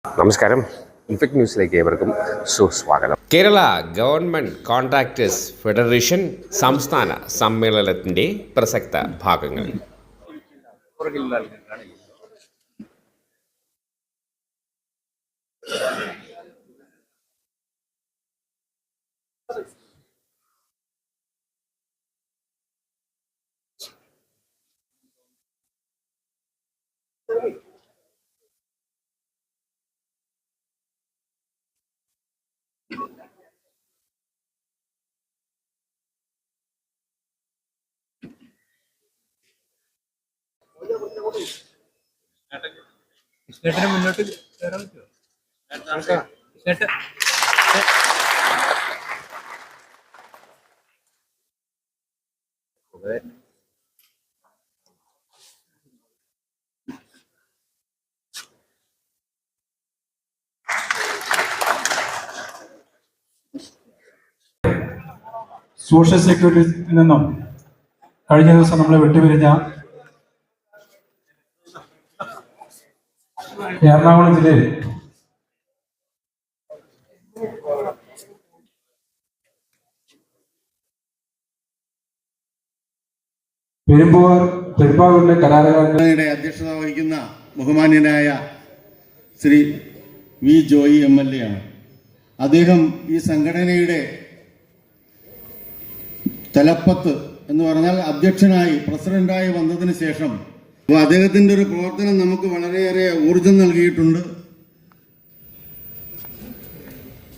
നമസ്കാരം. ഇൻഫെക്ട് ന്യൂസിലേക്ക് ഏവർക്കും സുസ്വാഗതം. കേരള ഗവൺമെൻറ് കോൺട്രാക്ടേഴ്സ് ഫെഡറേഷൻ സംസ്ഥാന സമ്മേളനത്തിൻ്റെ പ്രസക്ത ഭാഗങ്ങൾ. മുന്നോട്ട് കയറാൻ പറ്റുമോ? സോഷ്യൽ സെക്യൂരിറ്റിയിൽ നിന്നും കഴിഞ്ഞ ദിവസം നമ്മളെ വിട്ടുപിരിഞ്ഞ എറണാകുളം ജില്ലയിൽ പെരുമ്പാവൂരിലെ കരാറുകാരുടെ അധ്യക്ഷത വഹിക്കുന്ന ബഹുമാന്യനായ ശ്രീ വി ജോയി MLA ആണ്. അദ്ദേഹം ഈ സംഘടനയുടെ തലപ്പത്ത് എന്ന് പറഞ്ഞാൽ അധ്യക്ഷനായി പ്രസിഡന്റായി വന്നതിന് ശേഷം അദ്ദേഹത്തിന്റെ ഒരു പ്രവർത്തനം നമുക്ക് വളരെയേറെ ഊർജം നൽകിയിട്ടുണ്ട്.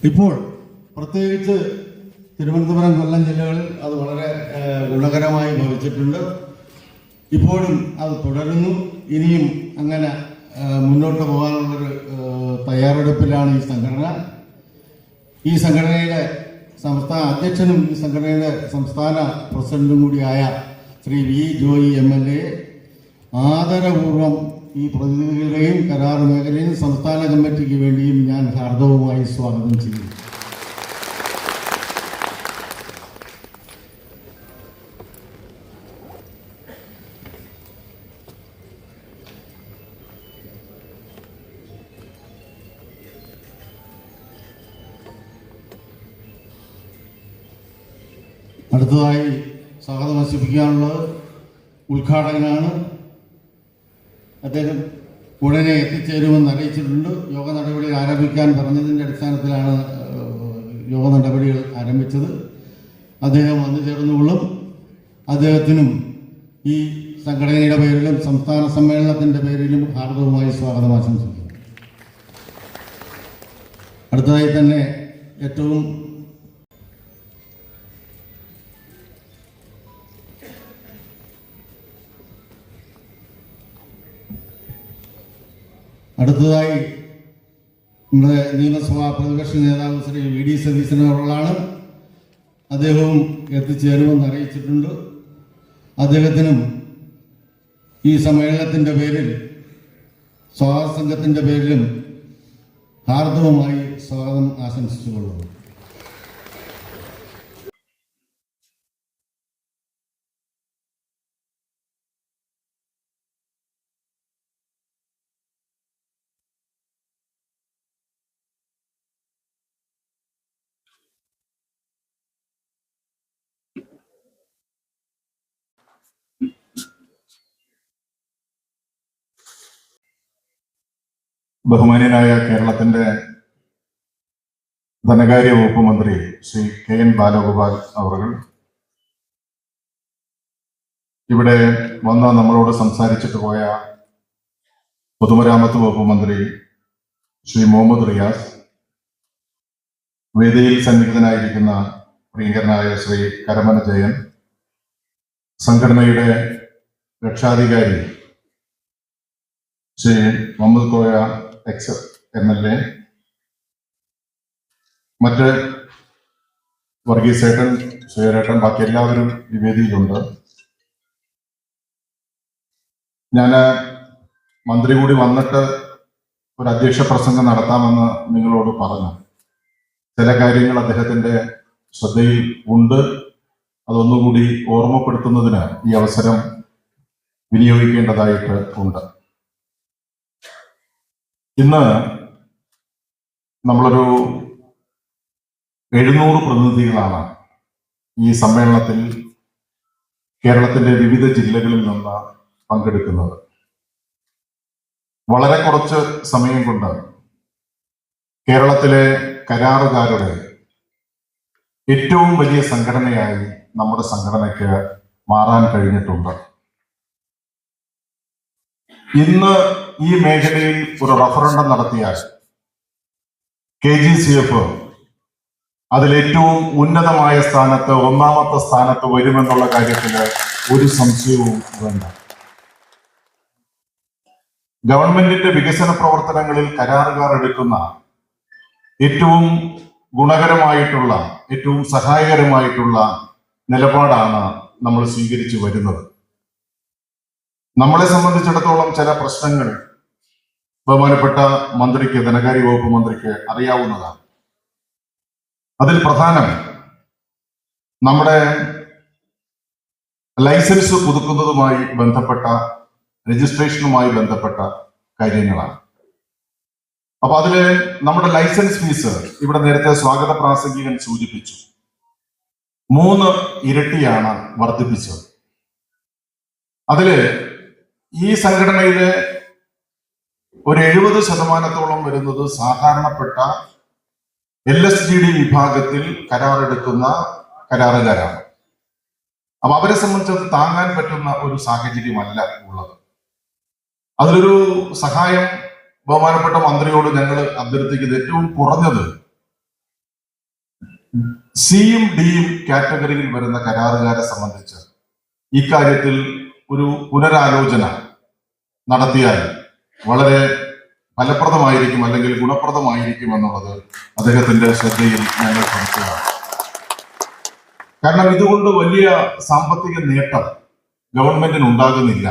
ഇപ്പോൾ പ്രത്യേകിച്ച് തിരുവനന്തപുരം, കൊല്ലം ജില്ലകളിൽ അത് വളരെ ഗുണകരമായി ഭവിച്ചിട്ടുണ്ട്. ഇപ്പോഴും അത് തുടരുന്നു. ഇനിയും അങ്ങനെ മുന്നോട്ട് പോകാനുള്ളൊരു തയ്യാറെടുപ്പിലാണ് ഈ സംഘടന. ഈ സംഘടനയുടെ സംസ്ഥാന അധ്യക്ഷനും ഈ സംഘടനയുടെ സംസ്ഥാന പ്രസിഡന്റും കൂടിയായ ശ്രീ വി ജോയി MLA ആദരപൂർവം ഈ പ്രതിനിധികളുടെയും കരാർ മേഖലയും സംസ്ഥാന കമ്മിറ്റിക്ക് വേണ്ടിയും ഞാൻ ഹാർദവമായി സ്വാഗതം ചെയ്യുന്നു. അടുത്തതായി സ്വാഗതം ആശംസിക്കാനുള്ളത് ഉദ്ഘാടകനാണ്. അദ്ദേഹം ഉടനെ എത്തിച്ചേരുമെന്ന് അറിയിച്ചിട്ടുണ്ട്. യോഗ നടപടികൾ ആരംഭിക്കാൻ പറഞ്ഞതിൻ്റെ അടിസ്ഥാനത്തിലാണ് യോഗ നടപടികൾ ആരംഭിച്ചത്. അദ്ദേഹം വന്നു ചേർന്നുകൊള്ളും. അദ്ദേഹത്തിനും ഈ സംഘടനയുടെ പേരിലും സംസ്ഥാന സമ്മേളനത്തിൻ്റെ പേരിലും ഹാർദവമായി സ്വാഗതം ആശംസിക്കുന്നു. അടുത്തതായി തന്നെ അടുത്തതായി നമ്മുടെ നിയമസഭാ പ്രതിപക്ഷ നേതാവ് ശ്രീ VD സതീശനോടുള്ളതാണ്. അദ്ദേഹവും എത്തിച്ചേരുമെന്ന് അറിയിച്ചിട്ടുണ്ട്. അദ്ദേഹത്തിനും ഈ സമ്മേളനത്തിൻ്റെ പേരിൽ സ്വാഗത സംഘത്തിൻ്റെ പേരിലും ഹാർദവമായി സ്വാഗതം ആശംസിച്ചുകൊള്ളുന്നു. ബഹുമാന്യനായ കേരളത്തിന്റെ ധനകാര്യ വകുപ്പ് മന്ത്രി ശ്രീ KN ബാലഗോപാൽ അവർ ഇവിടെ വന്ന് നമ്മളോട് സംസാരിച്ചിട്ട് പോയ പൊതുമരാമത്ത് വകുപ്പ് മന്ത്രി ശ്രീ മുഹമ്മദ് റിയാസ്, വേദിയിൽ സന്നിഹിതനായിരിക്കുന്ന പ്രിയങ്കരനായ ശ്രീ കരമന ജയൻ, സംഘടനയുടെ രക്ഷാധികാരി ശ്രീ മുഹമ്മദ് കോയ MLA, മറ്റ് വർഗീസേട്ടൻ, ശ്രീരേട്ടൻ, ബാക്കി എല്ലാവരും ഈ വേദിയിലുണ്ട്. ഞാൻ മന്ത്രി കൂടി വന്നിട്ട് ഒരു അധ്യക്ഷ പ്രസംഗം നടത്താമെന്ന് നിങ്ങളോട് പറഞ്ഞു. ചില കാര്യങ്ങൾ അദ്ദേഹത്തിന്റെ ശ്രദ്ധയിൽ ഉണ്ട്. അതൊന്നുകൂടി ഓർമ്മപ്പെടുത്തുന്നതിന് ഈ അവസരം വിനിയോഗിക്കേണ്ടതായിട്ട് ഉണ്ട്. ഇന്ന് നമ്മളൊരു 700 പ്രതിനിധികളാണ് ഈ സമ്മേളനത്തിൽ കേരളത്തിന്റെ വിവിധ ജില്ലകളിൽ നിന്ന് പങ്കെടുക്കുന്നത്. വളരെ കുറച്ച് സമയം കൊണ്ട് കേരളത്തിലെ കരാറുകാരുടെ ഏറ്റവും വലിയ സംഘടനയായി നമ്മുടെ സംഘടനയ്ക്ക് മാറാൻ കഴിഞ്ഞിട്ടുണ്ട്. ഇന്ന് ഈ മേഖലയിൽ ഒരു റഫറൻഡം നടത്തിയാൽ KGCF അതിലേറ്റവും ഉന്നതമായ സ്ഥാനത്ത്, ഒന്നാമത്തെ സ്ഥാനത്ത് വരുമെന്നുള്ള കാര്യത്തിൽ ഒരു സംശയവും വേണ്ട. ഗവൺമെന്റിന്റെ വികസന പ്രവർത്തനങ്ങളിൽ കരാറുകാർ എടുക്കുന്ന ഏറ്റവും ഗുണകരമായിട്ടുള്ള, ഏറ്റവും സഹായകരമായിട്ടുള്ള നിലപാടാണ് നമ്മൾ സ്വീകരിച്ചു വരുന്നത്. നമ്മളെ സംബന്ധിച്ചിടത്തോളം ചില പ്രശ്നങ്ങൾ ബഹുമാനപ്പെട്ട മന്ത്രിക്ക്, ധനകാര്യ വകുപ്പ് മന്ത്രിക്ക് അറിയാവുന്നതാണ്. അതിൽ പ്രധാനം നമ്മുടെ ലൈസൻസ് പുതുക്കുന്നതുമായി ബന്ധപ്പെട്ട, രജിസ്ട്രേഷനുമായി ബന്ധപ്പെട്ട കാര്യങ്ങളാണ്. അപ്പൊ അതില് നമ്മുടെ ലൈസൻസ് ഫീസ് ഇവിടെ നേരത്തെ സ്വാഗത പ്രാസംഗികൻ സൂചിപ്പിച്ചു, 3 ഇരട്ടിയാണ് വർദ്ധിപ്പിച്ചത്. അതില് ഈ സംഘടനയിലെ ഒരു 70% വരുന്നത് സാധാരണപ്പെട്ട LSGD വിഭാഗത്തിൽ കരാറെടുക്കുന്ന കരാറുകാരാണ്. അപ്പൊ അവരെ സംബന്ധിച്ചത് താങ്ങാൻ പറ്റുന്ന ഒരു സാഹചര്യമല്ല ഉള്ളത്. അതിലൊരു സഹായം ബഹുമാനപ്പെട്ട മന്ത്രിയോട് ഞങ്ങൾ അഭ്യർത്ഥിക്കുന്നത്, ഏറ്റവും കുറഞ്ഞത് സിയും ഡിയും കാറ്റഗറിയിൽ വരുന്ന കരാറുകാരെ സംബന്ധിച്ച് ഇക്കാര്യത്തിൽ ഒരു പുനരാലോചന നടത്തിയാൽ വളരെ ഫലപ്രദമായിരിക്കും, അല്ലെങ്കിൽ ഗുണപ്രദമായിരിക്കും എന്നുള്ളത് അദ്ദേഹത്തിന്റെ ശ്രദ്ധയിൽ ഞങ്ങൾ കൊടുക്കുകയാണ്. കാരണം ഇതുകൊണ്ട് വലിയ സാമ്പത്തിക നേട്ടം ഗവൺമെന്റിന് ഉണ്ടാകുന്നില്ല.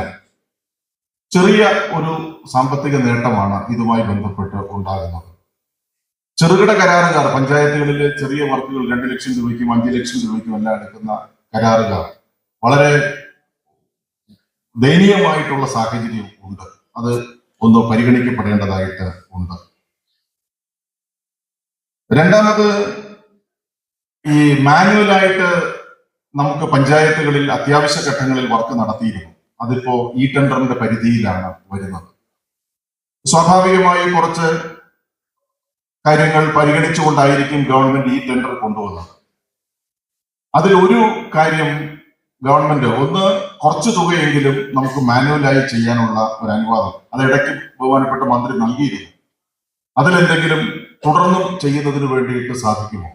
ചെറിയ ഒരു സാമ്പത്തിക നേട്ടമാണ് ഇതുമായി ബന്ധപ്പെട്ട് ഉണ്ടാകുന്നത്. ചെറുകിട കരാറുകാർ, പഞ്ചായത്തുകളിലെ ചെറിയ വർക്കുകൾ 2 ലക്ഷം രൂപയ്ക്കും 5 ലക്ഷം രൂപയ്ക്കും എല്ലാം എടുക്കുന്ന കരാറുകാർ വളരെ ദയനീയമായിട്ടുള്ള സാഹചര്യം ഉണ്ട്. അത് ഒന്ന് പരിഗണിക്കപ്പെടേണ്ടതായിട്ട് ഉണ്ട്. രണ്ടാമത്, ഈ മാനുവലായിട്ട് നമുക്ക് പഞ്ചായത്തുകളിൽ അത്യാവശ്യ ഘട്ടങ്ങളിൽ വർക്ക് നടത്തിയിരുന്നു. അതിപ്പോ ഈ ടെൻഡറിന്റെ പരിധിയിലാണ് വരുന്നത്. സ്വാഭാവികമായി കുറച്ച് കാര്യങ്ങൾ പരിഗണിച്ചുകൊണ്ടായിരിക്കും ഗവൺമെന്റ് ഈ ടെൻഡർ കൊണ്ടുവന്നത്. അതിൽ ഒരു കാര്യം ഗവൺമെന്റ്, ഒന്ന് കുറച്ച് തുകയെങ്കിലും നമുക്ക് മാനുവലായി ചെയ്യാനുള്ള ഒരു അനുവാദം അത് ഇടയ്ക്ക് ബഹുമാനപ്പെട്ട മന്ത്രി നൽകിയിരുന്നു. അതിലെന്തെങ്കിലും തുടർന്നും ചെയ്യുന്നതിന് വേണ്ടിയിട്ട് സാധിക്കുമോ?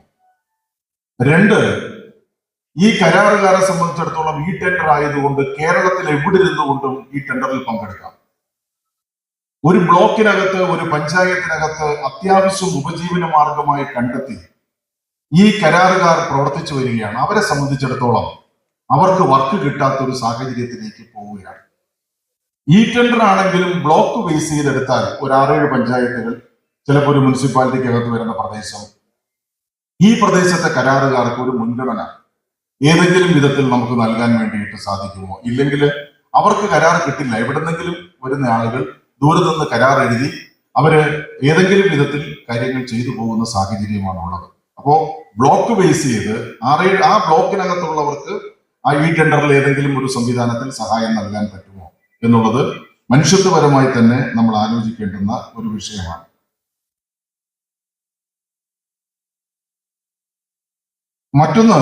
2, ഈ കരാറുകാരെ സംബന്ധിച്ചിടത്തോളം ഈ ടെൻഡർ ആയതുകൊണ്ട് കേരളത്തിൽ എവിടെ ഇരുന്നുകൊണ്ടും ഈ ടെൻഡറിൽ പങ്കെടുക്കാം. ഒരു ബ്ലോക്കിനകത്ത്, ഒരു പഞ്ചായത്തിനകത്ത് അത്യാവശ്യം ഉപജീവന മാർഗമായി കണ്ടെത്തി ഈ കരാറുകാർ പ്രവർത്തിച്ചു വരികയാണ്. അവരെ സംബന്ധിച്ചിടത്തോളം അവർക്ക് വർക്ക് കിട്ടാത്ത ഒരു സാഹചര്യത്തിലേക്ക് പോവുകയാണ്. ഈ ടെൻഡർ ആണെങ്കിലും ബ്ലോക്ക് ബേസ് ചെയ്തെടുത്താൽ ഒരു 6-7 പഞ്ചായത്തുകൾ, ചിലപ്പോൾ ഒരു മുനിസിപ്പാലിറ്റിക്കകത്ത് വരുന്ന പ്രദേശം, ഈ പ്രദേശത്തെ കരാറുകാർക്ക് ഒരു മുൻഗണന ഏതെങ്കിലും വിധത്തിൽ നമുക്ക് നൽകാൻ വേണ്ടിയിട്ട് സാധിക്കുമോ? ഇല്ലെങ്കിൽ അവർക്ക് കരാർ കിട്ടില്ല. എവിടെന്നെങ്കിലും വരുന്ന ആളുകൾ ദൂരെ നിന്ന് കരാർ എഴുതി അവര് ഏതെങ്കിലും വിധത്തിൽ കാര്യങ്ങൾ ചെയ്തു പോകുന്ന സാഹചര്യമാണ് ഉള്ളത്. അപ്പോ ബ്ലോക്ക് ബേസ് ചെയ്ത് ആ ബ്ലോക്കിനകത്തുള്ളവർക്ക് ഈ ടെൻഡറിൽ ഏതെങ്കിലും ഒരു സംവിധാനത്തിൽ സഹായം നൽകാൻ പറ്റുമോ എന്നുള്ളത് മനുഷ്യത്വപരമായി തന്നെ നമ്മൾ ആലോചിക്കേണ്ടുന്ന ഒരു വിഷയമാണ്. മറ്റൊന്ന്,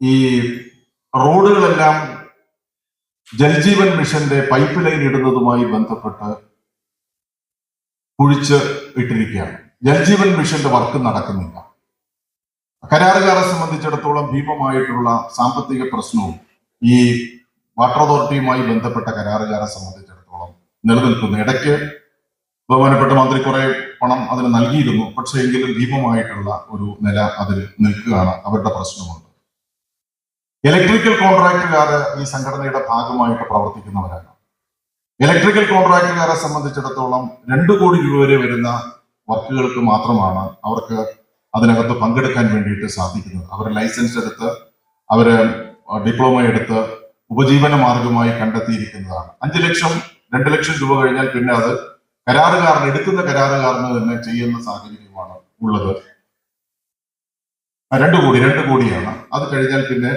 ഈ റോഡുകളെല്ലാം ജൽജീവൻ മിഷന്റെ പൈപ്പ് ലൈൻ ഇടുന്നതുമായി ബന്ധപ്പെട്ട് കുഴിച്ച് ഇട്ടിരിക്കുകയാണ്. ജൽജീവൻ മിഷന്റെ വർക്ക് നടക്കുന്നില്ല. കരാറുകാരെ സംബന്ധിച്ചിടത്തോളം ഭീമമായിട്ടുള്ള സാമ്പത്തിക പ്രശ്നവും ഈ വാട്ടർ അതോറിറ്റിയുമായി ബന്ധപ്പെട്ട കരാറുകാരെ സംബന്ധിച്ചിടത്തോളം നിലനിൽക്കുന്നു. ഇടയ്ക്ക് ബഹുമാനപ്പെട്ട മന്ത്രി കുറെ പണം അതിന് നൽകിയിരുന്നു. പക്ഷേ എങ്കിലും ഭീമമായിട്ടുള്ള ഒരു നില അതിൽ നിൽക്കുകയാണ്. അവരുടെ പ്രശ്നമുണ്ട്. ഇലക്ട്രിക്കൽ കോൺട്രാക്ടുകാര് ഈ സംഘടനയുടെ ഭാഗമായിട്ട് പ്രവർത്തിക്കുന്നവരാണ്. ഇലക്ട്രിക്കൽ കോൺട്രാക്ടുകാരെ സംബന്ധിച്ചിടത്തോളം 2 കോടി രൂപ വരെ വരുന്ന വർക്കുകൾക്ക് മാത്രമാണ് അവർക്ക് അതിനകത്ത് പങ്കെടുക്കാൻ വേണ്ടിയിട്ട് സാധിക്കുന്നത്. അവർ ലൈസൻസ് എടുത്ത്, അവര് ഡിപ്ലോമ എടുത്ത് ഉപജീവന മാർഗമായി കണ്ടെത്തിയിരിക്കുന്നതാണ്. 5 ലക്ഷം 2 ലക്ഷം രൂപ കഴിഞ്ഞാൽ പിന്നെ അത് എടുക്കുന്ന കരാറുകാരന് തന്നെ ചെയ്യുന്ന സാഹചര്യമാണ് ഉള്ളത്. രണ്ട് കോടിയാണ്. അത് കഴിഞ്ഞാൽ പിന്നെ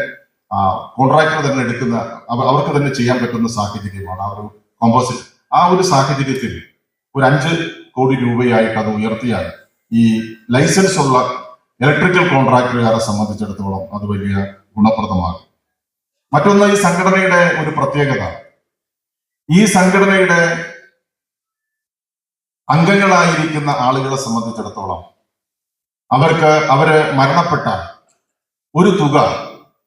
കോൺട്രാക്ടർ തന്നെ അവർക്ക് തന്നെ ചെയ്യാൻ പറ്റുന്ന സാഹചര്യമാണ് ആ ഒരു കോമ്പോസിറ്റ്. ആ ഒരു സാഹചര്യത്തിൽ ഒരു 5 കോടി രൂപയായിട്ട് അത് ഉയർത്തിയാൽ ഈ ലൈസൻസ് ഉള്ള ഇലക്ട്രിക്കൽ കോൺട്രാക്ടറുകാരെ സംബന്ധിച്ചിടത്തോളം അത് വലിയ ഗുണപ്രദമാകും. മറ്റൊന്ന്, ഈ സംഘടനയുടെ ഒരു പ്രത്യേകത, ഈ സംഘടനയുടെ അംഗങ്ങളായിരിക്കുന്ന ആളുകളെ സംബന്ധിച്ചിടത്തോളം അവര് മരണപ്പെട്ടാൽ ഒരു തുക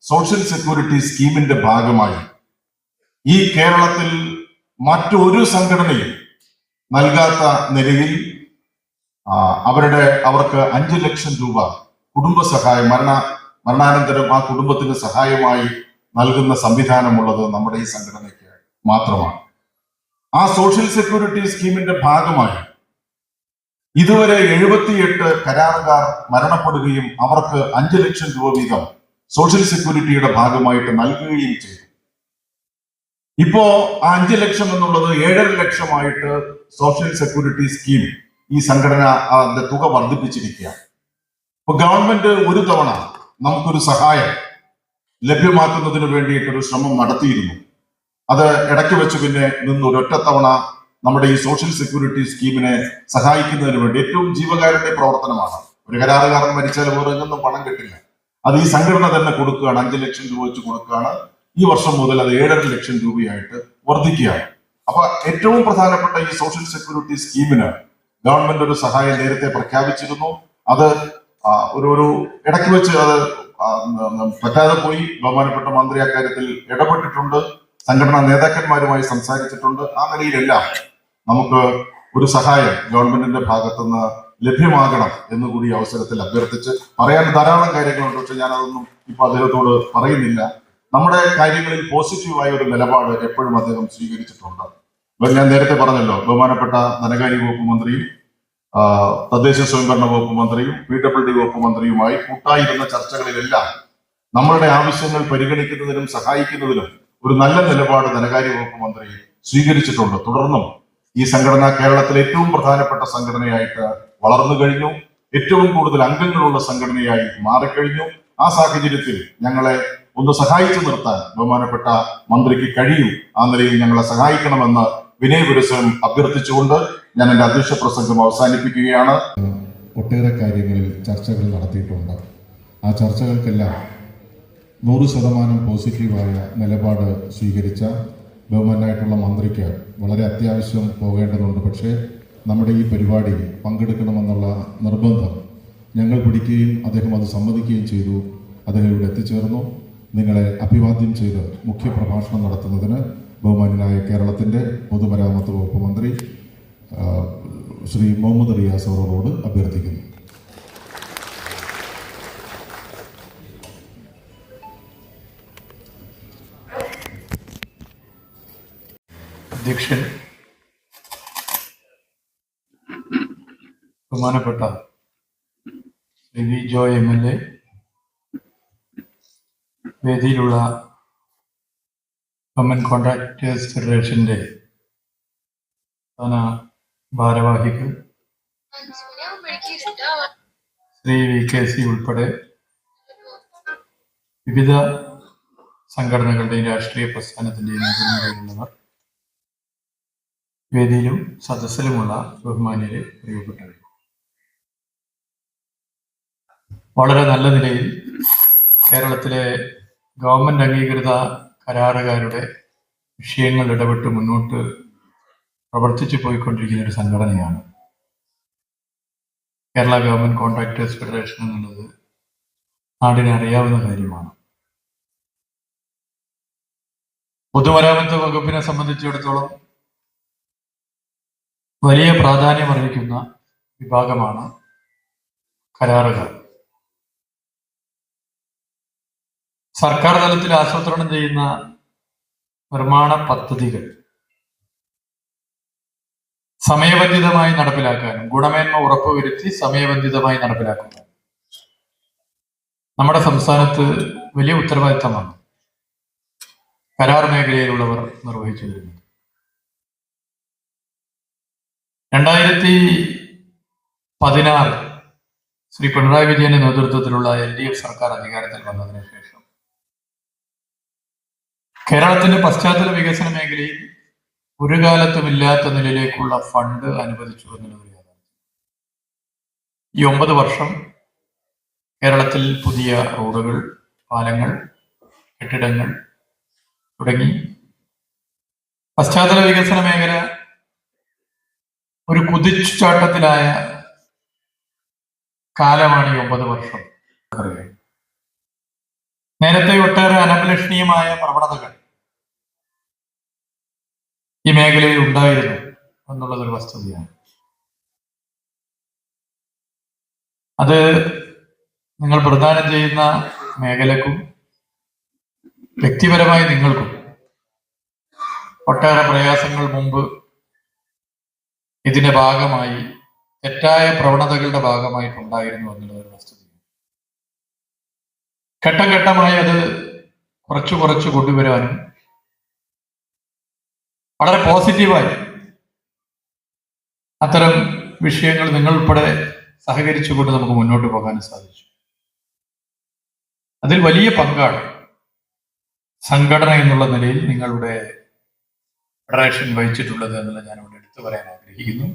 സോഷ്യൽ സെക്യൂരിറ്റി സ്കീമിന്റെ ഭാഗമായി ഈ കേരളത്തിൽ മറ്റൊരു സംഘടനയും നൽകാത്ത നിലയിൽ അവർക്ക് 5 ലക്ഷം രൂപ കുടുംബസഹായം, മരണാനന്തരം ആ കുടുംബത്തിന് സഹായമായി നൽകുന്ന സംവിധാനമുള്ളത് നമ്മുടെ ഈ സംഘടനയ്ക്ക് മാത്രമാണ്. ആ സോഷ്യൽ സെക്യൂരിറ്റി സ്കീമിന്റെ ഭാഗമായി ഇതുവരെ 78 കരാറുകാർ മരണപ്പെടുകയും അവർക്ക് 5 ലക്ഷം രൂപ വീതം സോഷ്യൽ സെക്യൂരിറ്റിയുടെ ഭാഗമായിട്ട് നൽകുകയും ചെയ്തു. ഇപ്പോ ആ 5 ലക്ഷം എന്നുള്ളത് 7.5 ലക്ഷമായിട്ട് സോഷ്യൽ സെക്യൂരിറ്റി സ്കീം ഈ സംഘടന അതിന്റെ തുക വർദ്ധിപ്പിച്ചിരിക്കുകയാണ്. ഇപ്പൊ ഗവൺമെന്റ് ഒരു തവണ നമുക്കൊരു സഹായം ലഭ്യമാക്കുന്നതിന് വേണ്ടിയിട്ടൊരു ശ്രമം നടത്തിയിരുന്നു. അത് ഇടയ്ക്ക് വെച്ച് പിന്നെ നിന്ന് ഒരൊറ്റ തവണ നമ്മുടെ ഈ സോഷ്യൽ സെക്യൂരിറ്റി സ്കീമിനെ സഹായിക്കുന്നതിന് വേണ്ടി ഏറ്റവും ജീവകാരുണ്യ പ്രവർത്തനമാണ്. ഒരു കരാറുകാരൻ മരിച്ചാൽ വേറെ എങ്ങൊന്നും പണം കിട്ടില്ല. അത് ഈ സംഘടന തന്നെ കൊടുക്കുകയാണ്. 5 ലക്ഷം രൂപ വെച്ച് കൊടുക്കുകയാണ്. ഈ വർഷം മുതൽ അത് 7.5 ലക്ഷം രൂപയായിട്ട് വർദ്ധിക്കുകയാണ്. അപ്പൊ ഏറ്റവും പ്രധാനപ്പെട്ട ഈ സോഷ്യൽ സെക്യൂരിറ്റി സ്കീമിന് ഗവൺമെന്റ് ഒരു സഹായം നേരത്തെ പ്രഖ്യാപിച്ചിരുന്നു. അത് ഒരു ഇടയ്ക്ക് വെച്ച് അത് പറ്റാതെ പോയി. ബഹുമാനപ്പെട്ട മന്ത്രി അക്കാര്യത്തിൽ ഇടപെട്ടിട്ടുണ്ട്. സംഘടനാ നേതാക്കന്മാരുമായി സംസാരിച്ചിട്ടുണ്ട്. ആ നിലയിലെല്ലാം നമുക്ക് ഒരു സഹായം ഗവൺമെന്റിന്റെ ഭാഗത്തുനിന്ന് ലഭ്യമാകണം എന്നുകൂടി അവസരത്തിൽ അഭ്യർത്ഥിച്ച് പറയാൻ ധാരാളം കാര്യങ്ങളുണ്ട്. പക്ഷെ ഞാൻ അതൊന്നും ഇപ്പൊ അദ്ദേഹത്തോട് പറയുന്നില്ല. നമ്മുടെ കാര്യങ്ങളിൽ പോസിറ്റീവായ ഒരു നിലപാട് എപ്പോഴും അദ്ദേഹം സ്വീകരിച്ചിട്ടുണ്ട്. ഞാൻ നേരത്തെ പറഞ്ഞല്ലോ, ബഹുമാനപ്പെട്ട ധനകാര്യ വകുപ്പ് മന്ത്രിയും തദ്ദേശ സ്വയംഭരണ വകുപ്പ് മന്ത്രിയും PWD വകുപ്പ് മന്ത്രിയുമായി കൂട്ടായിരുന്ന ചർച്ചകളിലെല്ലാം നമ്മളുടെ ആവശ്യങ്ങൾ പരിഗണിക്കുന്നതിനും സഹായിക്കുന്നതിനും ഒരു നല്ല നിലപാട് ധനകാര്യ വകുപ്പ് മന്ത്രി സ്വീകരിച്ചിട്ടുണ്ട്. തുടർന്നും ഈ സംഘടന കേരളത്തിലെ ഏറ്റവും പ്രധാനപ്പെട്ട സംഘടനയായിട്ട് വളർന്നു കഴിഞ്ഞു. ഏറ്റവും കൂടുതൽ അംഗങ്ങളുള്ള സംഘടനയായി മാറിക്കഴിഞ്ഞു. ആ സാഹചര്യത്തിൽ ഞങ്ങളെ ഒന്ന് സഹായിച്ചു നിർത്താൻ ബഹുമാനപ്പെട്ട മന്ത്രിക്ക് കഴിയും. ആ നിലയിൽ ഞങ്ങളെ സഹായിക്കണമെന്ന് വിനയപുരസ്സരം അഭ്യർത്ഥിച്ചുകൊണ്ട് ഞാൻ എൻ്റെ അധ്യക്ഷ പ്രസംഗം അവസാനിപ്പിക്കുകയാണ്. ഒട്ടേറെ കാര്യങ്ങളിൽ ചർച്ചകൾ നടത്തിയിട്ടുണ്ട്. ആ ചർച്ചകൾക്കെല്ലാം 100% പോസിറ്റീവായ നിലപാട് സ്വീകരിച്ച ബഹുമാനായിട്ടുള്ള മന്ത്രിക്ക് വളരെ അത്യാവശ്യം പോകേണ്ടതുണ്ട്. പക്ഷേ നമ്മുടെ ഈ പരിപാടി പങ്കെടുക്കണമെന്നുള്ള നിർബന്ധം ഞങ്ങൾ പിടിക്കുകയും അദ്ദേഹം അത് സമ്മതിക്കുകയും ചെയ്തു. അദ്ദേഹം ഇവിടെ എത്തിച്ചേർന്നു. നിങ്ങളെ അഭിവാദ്യം ചെയ്ത് മുഖ്യപ്രഭാഷണം നടത്തുന്നതിന് ബഹുമാനായ കേരളത്തിൻ്റെ പൊതുമരാമത്ത് വകുപ്പ് മന്ത്രി ശ്രീ മുഹമ്മദ് റിയാസ് അവരോട് അഭ്യർത്ഥിക്കുന്നു. അധ്യക്ഷൻ, ബഹുമാനപ്പെട്ട ശ്രീ വി ജോയ് MLA, വേദിയിലുള്ള ഗവൺമെന്റ് കോൺട്രാക്ടേഴ്സ് ഫെഡറേഷന്റെ പ്രധാന ഭാരവാഹികൾ, ശ്രീ VKC ഉൾപ്പെടെ വിവിധ സംഘടനകളുടെയും രാഷ്ട്രീയ പ്രസ്ഥാനത്തിന്റെയും നേതൃത്വത്തിലുള്ളവർ, വേദിയിലും സദസ്സിലുമുള്ള ബഹുമാന്യരെ, പ്രിയപ്പെട്ടവർ, വളരെ നല്ല നിലയിൽ കേരളത്തിലെ ഗവൺമെന്റ് അംഗീകൃത കരാറുകാരുടെ വിഷയങ്ങൾ ഇടപെട്ട് മുന്നോട്ട് പ്രവർത്തിച്ചു പോയിക്കൊണ്ടിരിക്കുന്ന ഒരു സംഘടനയാണ് കേരള ഗവൺമെന്റ് കോൺട്രാക്ടേഴ്സ് ഫെഡറേഷൻ എന്നുള്ളത് നാടിനെ അറിയാവുന്ന കാര്യമാണ്. പൊതുമരാമത്ത് വകുപ്പിനെ സംബന്ധിച്ചിടത്തോളം വലിയ പ്രാധാന്യമർഹിക്കുന്ന വിഭാഗമാണ് കരാറുകാർ. സർക്കാർ തലത്തിൽ ആസൂത്രണം ചെയ്യുന്ന നിർമ്മാണ പദ്ധതികൾ സമയബന്ധിതമായി നടപ്പിലാക്കാനും ഗുണമേന്മ ഉറപ്പുവരുത്തി സമയബന്ധിതമായി നടപ്പിലാക്കുക നമ്മുടെ സംസ്ഥാനത്ത് വലിയ ഉത്തരവാദിത്തമാണ് കരാർ മേഖലയിലുള്ളവർ നിർവഹിച്ചു വരുന്നത്. 2016 ശ്രീ പിണറായി വിജയന്റെ നേതൃത്വത്തിലുള്ള LDF സർക്കാർ അധികാരത്തിൽ വന്നതിന് ശേഷം കേരളത്തിന്റെ പശ്ചാത്തല വികസന മേഖലയിൽ ഒരു കാലത്തും ഇല്ലാത്ത നിലയിലേക്കുള്ള ഫണ്ട് അനുവദിച്ചു എന്നുള്ളത് ഈ 9 വർഷം കേരളത്തിൽ പുതിയ റോഡുകൾ, പാലങ്ങൾ, കെട്ടിടങ്ങൾ തുടങ്ങി പശ്ചാത്തല വികസന മേഖല ഒരു കുതിച്ചുചാട്ടത്തിലായ കാലമാണ് ഈ 9 വർഷം. നേരത്തെ ഒട്ടേറെ അനഭിലഷണീയമായ പ്രവണതകൾ ഈ മേഖലയിൽ ഉണ്ടായിരുന്നു എന്നുള്ളതൊരു വസ്തുതയാണ്. അത് നിങ്ങൾ പ്രദാനം ചെയ്യുന്ന മേഖലക്കും വ്യക്തിപരമായി നിങ്ങൾക്കും ഒട്ടേറെ പ്രയാസങ്ങൾ മുമ്പ് ഇതിന്റെ ഭാഗമായി തെറ്റായ പ്രവണതകളുടെ ഭാഗമായിട്ടുണ്ടായിരുന്നു എന്നുള്ളതൊരു വസ്തുതയാണ്. ഘട്ടം ഘട്ടമായി അത് കുറച്ചു കൊണ്ടുവരാനും വളരെ പോസിറ്റീവായി അത്തരം വിഷയങ്ങൾ നിങ്ങൾ ഉൾപ്പെടെ സഹകരിച്ചുകൊണ്ട് നമുക്ക് മുന്നോട്ട് പോകാൻ സാധിച്ചു. അതിൽ വലിയ പങ്കാണ് സംഘടന എന്നുള്ള നിലയിൽ നിങ്ങളുടെ ഫെഡറേഷൻ വഹിച്ചിട്ടുള്ളത് എന്നുള്ള ഞാൻ ഇവിടെ എടുത്തു പറയാൻ ആഗ്രഹിക്കുന്നു.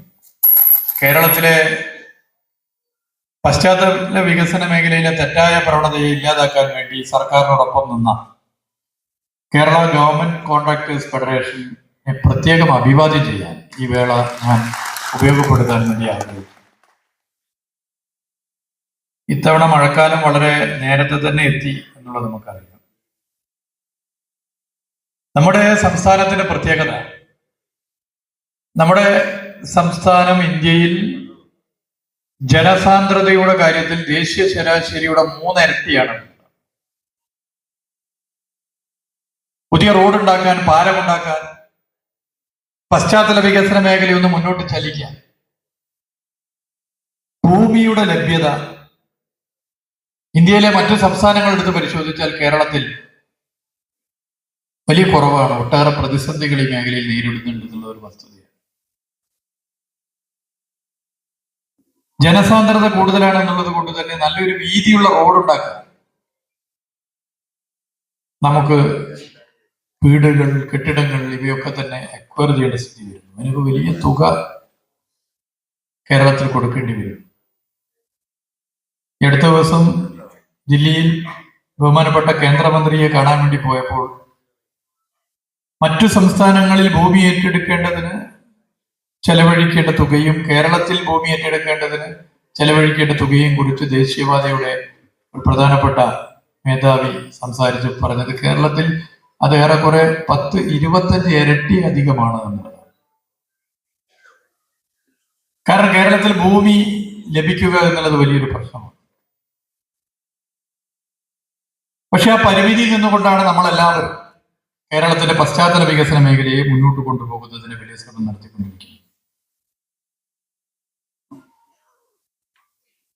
കേരളത്തിലെ പശ്ചാത്തല വികസന മേഖലയിലെ തെറ്റായ പ്രവണതയെ ഇല്ലാതാക്കാൻ വേണ്ടി സർക്കാരിനോടൊപ്പം നിന്ന കേരള ഗവൺമെന്റ് കോൺട്രാക്ടേഴ്സ് ഫെഡറേഷനെ പ്രത്യേകം അഭിവാദ്യം ചെയ്യാൻ ഈ വേള ഞാൻ ഉപയോഗപ്പെടുത്താൻ വേണ്ടി ആഗ്രഹിക്കുന്നു. ഇത്തവണ മഴക്കാലം വളരെ നേരത്തെ തന്നെ എത്തി എന്നുള്ളത് നമുക്കറിയാം. നമ്മുടെ സംസ്ഥാനത്തിന്റെ പ്രത്യേകത, നമ്മുടെ സംസ്ഥാനം ഇന്ത്യയിൽ ജനസാന്ദ്രതയുടെ കാര്യത്തിൽ ദേശീയ ശരാശരിയുടെ 3 ഇരട്ടിയാണ്. പുതിയ റോഡ് ഉണ്ടാക്കാൻ, പാലമുണ്ടാക്കാൻ, പശ്ചാത്തല വികസന മേഖലയൊന്ന് മുന്നോട്ട് ചലിക്കാൻ ഭൂമിയുടെ ലഭ്യത ഇന്ത്യയിലെ മറ്റു സംസ്ഥാനങ്ങൾ എടുത്ത് പരിശോധിച്ചാൽ കേരളത്തിൽ വലിയ കുറവാണ്. ഒട്ടേറെ പ്രതിസന്ധികൾ ഈ മേഖലയിൽ നേരിടുന്നുണ്ട് എന്നുള്ള ഒരു വസ്തുതയാണ്. ജനസാന്ദ്രത കൂടുതലാണ് എന്നുള്ളത് കൊണ്ട് തന്നെ നല്ലൊരു വീതിയുള്ള റോഡ് ഉണ്ടാക്കാൻ നമുക്ക് വീടുകൾ, കെട്ടിടങ്ങൾ ഇവയൊക്കെ തന്നെ അക്വയർ ചെയ്യേണ്ട സ്ഥിതി വരുന്നു. അതിനൊക്കെ വലിയ തുക കേരളത്തിൽ കൊടുക്കേണ്ടി വരും. ഈ അടുത്ത ദിവസം ദില്ലിയിൽ ബഹുമാനപ്പെട്ട കേന്ദ്രമന്ത്രിയെ കാണാൻ വേണ്ടി പോയപ്പോൾ മറ്റു സംസ്ഥാനങ്ങളിൽ ഭൂമി ഏറ്റെടുക്കേണ്ടതിന് ചെലവഴിക്കേണ്ട തുകയും കേരളത്തിൽ ഭൂമി ഏറ്റെടുക്കേണ്ടതിന് ചെലവഴിക്കേണ്ട തുകയും കുറിച്ച് ദേശീയപാതയുടെ ഒരു പ്രധാനപ്പെട്ട മേധാവി സംസാരിച്ച് പറഞ്ഞത് കേരളത്തിൽ അത് ഏറെക്കുറെ 10-25 ഇരട്ടി അധികമാണ് എന്നുള്ളതാണ്. കാരണം കേരളത്തിൽ ഭൂമി ലഭിക്കുക എന്നുള്ളത് വലിയൊരു പ്രശ്നമാണ്. പക്ഷെ ആ പരിമിതിയിൽ നിന്നുകൊണ്ടാണ് നമ്മളെല്ലാവരും കേരളത്തിന്റെ പശ്ചാത്തല വികസന മേഖലയെ മുന്നോട്ട് കൊണ്ടുപോകുന്നതിന് വലിയ ശ്രമം നടത്തിക്കൊണ്ടിരിക്കുന്നത്.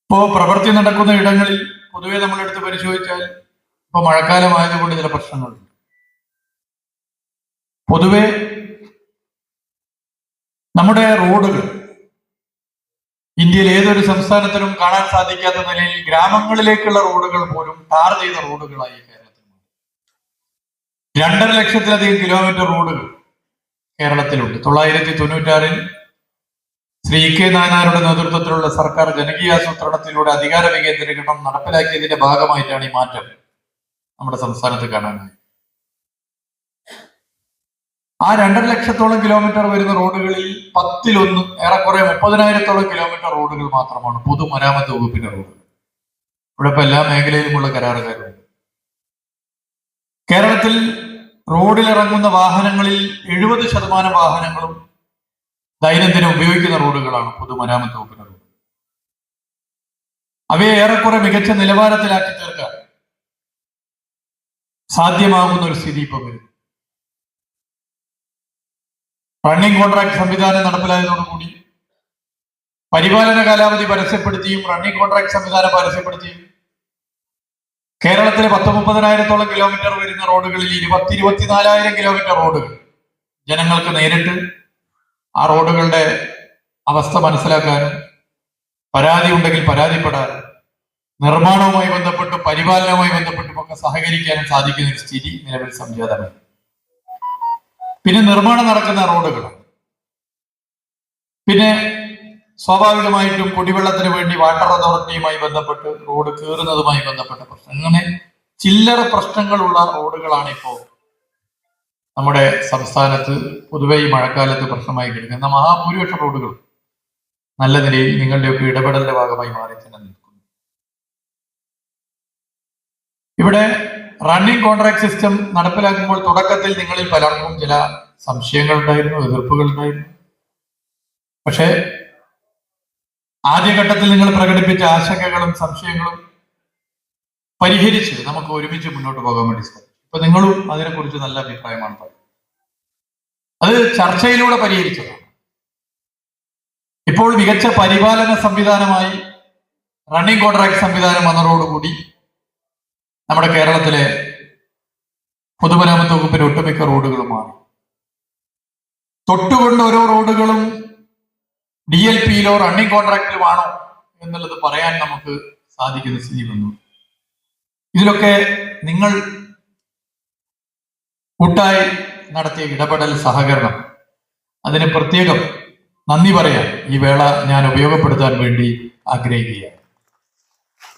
ഇപ്പോ പ്രവൃത്തി നടക്കുന്ന ഇടങ്ങളിൽ പൊതുവെ നമ്മളെടുത്ത് പരിശോധിച്ചാൽ ഇപ്പൊ മഴക്കാലമായതുകൊണ്ട് ചില പ്രശ്നങ്ങളുണ്ട്. പൊതുവെ നമ്മുടെ റോഡുകൾ ഇന്ത്യയിൽ ഏതൊരു സംസ്ഥാനത്തിനും കാണാൻ സാധിക്കാത്ത നിലയിൽ ഗ്രാമങ്ങളിലേക്കുള്ള റോഡുകൾ പോലും ടാർ ചെയ്ത റോഡുകളായി കേരളത്തിൽ 2.5 ലക്ഷത്തിലധികം കിലോമീറ്റർ റോഡുകൾ കേരളത്തിലുണ്ട്. 1996 ശ്രീ കെ നായനാരുടെ നേതൃത്വത്തിലുള്ള സർക്കാർ ജനകീയാസൂത്രണത്തിലൂടെ അധികാര വികേന്ദ്രീകരണം നടപ്പിലാക്കിയതിന്റെ ഭാഗമായിട്ടാണ് ഈ മാറ്റം നമ്മുടെ സംസ്ഥാനത്ത് കാണാനായത്. ആ 2.5 ലക്ഷത്തോളം കിലോമീറ്റർ വരുന്ന റോഡുകളിൽ 10-1 ഏറെക്കുറെ 30,000-ഓളം കിലോമീറ്റർ റോഡുകൾ മാത്രമാണ് പൊതുമരാമത്ത് വകുപ്പിന്റെ റോഡുകൾ. ഇവിടെ ഇപ്പൊ എല്ലാ മേഖലയിലുമുള്ള കരാറുകാരുണ്ട്. കേരളത്തിൽ റോഡിലിറങ്ങുന്ന വാഹനങ്ങളിൽ 70% വാഹനങ്ങളും ദൈനംദിനം ഉപയോഗിക്കുന്ന റോഡുകളാണ് പൊതുമരാമത്ത് വകുപ്പിന്റെ റോഡ്. അവയെ ഏറെക്കുറെ മികച്ച നിലവാരത്തിലാക്കി തീർക്കാൻ സാധ്യമാകുന്ന ഒരു സ്ഥിതി ഇപ്പൊ വരുന്നു. റണ്ണിംഗ് കോൺട്രാക്ട് സംവിധാനം നടപ്പിലായതോടുകൂടി പരിപാലന കാലാവധി പരസ്യപ്പെടുത്തിയും റണ്ണിംഗ് കോൺട്രാക്ട് സംവിധാനം പരസ്യപ്പെടുത്തിയും കേരളത്തിലെ 30,000-30,000-ഓളം കിലോമീറ്റർ വരുന്ന റോഡുകളിൽ 24,000 കിലോമീറ്റർ റോഡുകൾ ജനങ്ങൾക്ക് നേരിട്ട് ആ റോഡുകളുടെ അവസ്ഥ മനസ്സിലാക്കാനും പരാതി ഉണ്ടെങ്കിൽ പരാതിപ്പെടാനും നിർമ്മാണവുമായി ബന്ധപ്പെട്ടും പരിപാലനവുമായി ബന്ധപ്പെട്ടും ഒക്കെ സഹകരിക്കാനും സാധിക്കുന്ന ഒരു സ്ഥിതി നിലവിൽ സംജാതമായി. പിന്നെ നിർമ്മാണം നടക്കുന്ന റോഡുകൾ, പിന്നെ സ്വാഭാവികമായിട്ടും കുടിവെള്ളത്തിന് വേണ്ടി വാട്ടർ അതോറിറ്റിയുമായി ബന്ധപ്പെട്ട് റോഡ് കീറുന്നതുമായി ബന്ധപ്പെട്ട പ്രശ്നം, അങ്ങനെ ചില്ലറ പ്രശ്നങ്ങളുള്ള റോഡുകളാണ് ഇപ്പോൾ നമ്മുടെ സംസ്ഥാനത്ത് പൊതുവെ ഈ മഴക്കാലത്ത് പ്രശ്നമായി കിടക്കുന്ന മഹാഭൂരിപക്ഷ റോഡുകൾ നല്ല നിലയിൽ നിങ്ങളുടെയൊക്കെ ഇടപെടലിന്റെ ഭാഗമായി മാറി തന്നെ നിൽക്കുന്നു. ഇവിടെ റണ്ണിംഗ് കോൺട്രാക്ട് സിസ്റ്റം നടപ്പിലാക്കുമ്പോൾ തുടക്കത്തിൽ നിങ്ങളിൽ പലർക്കും ചില സംശയങ്ങൾ ഉണ്ടായിരുന്നു, എതിർപ്പുകൾ ഉണ്ടായിരുന്നു. പക്ഷേ ആദ്യഘട്ടത്തിൽ നിങ്ങൾ പ്രകടിപ്പിച്ച ആശങ്കകളും സംശയങ്ങളും പരിഹരിച്ച് നമുക്ക് ഒരുമിച്ച് മുന്നോട്ട് പോകാൻ വേണ്ടി സാധിക്കും. ഇപ്പൊ നിങ്ങളും അതിനെക്കുറിച്ച് നല്ല അഭിപ്രായമാണ് പറയുന്നത്. അത് ചർച്ചയിലൂടെ പരിഹരിച്ചതാണ്. ഇപ്പോൾ മികച്ച പരിപാലന സംവിധാനമായി റണ്ണിംഗ് കോൺട്രാക്ട് സംവിധാനം വന്നതോടുകൂടി നമ്മുടെ കേരളത്തിലെ പൊതുമരാമത്ത് വകുപ്പിന്റെ ഒട്ടുമിക്ക റോഡുകളും മാറി. തൊട്ടുകൊണ്ട് ഓരോ റോഡുകളും DLPയിലോ റണ്ണിംഗ് കോൺട്രാക്റ്റിലുമാണോ എന്നുള്ളത് പറയാൻ നമുക്ക് സാധിക്കുന്ന സ്ഥിതി വന്നു. ഇതിലൊക്കെ നിങ്ങൾ കൂട്ടായി നടത്തിയ ഇടപെടൽ, സഹകരണം, അതിന് പ്രത്യേകം നന്ദി പറയാൻ ഈ വേള ഞാൻ ഉപയോഗപ്പെടുത്താൻ വേണ്ടി ആഗ്രഹിക്കുകയാണ്.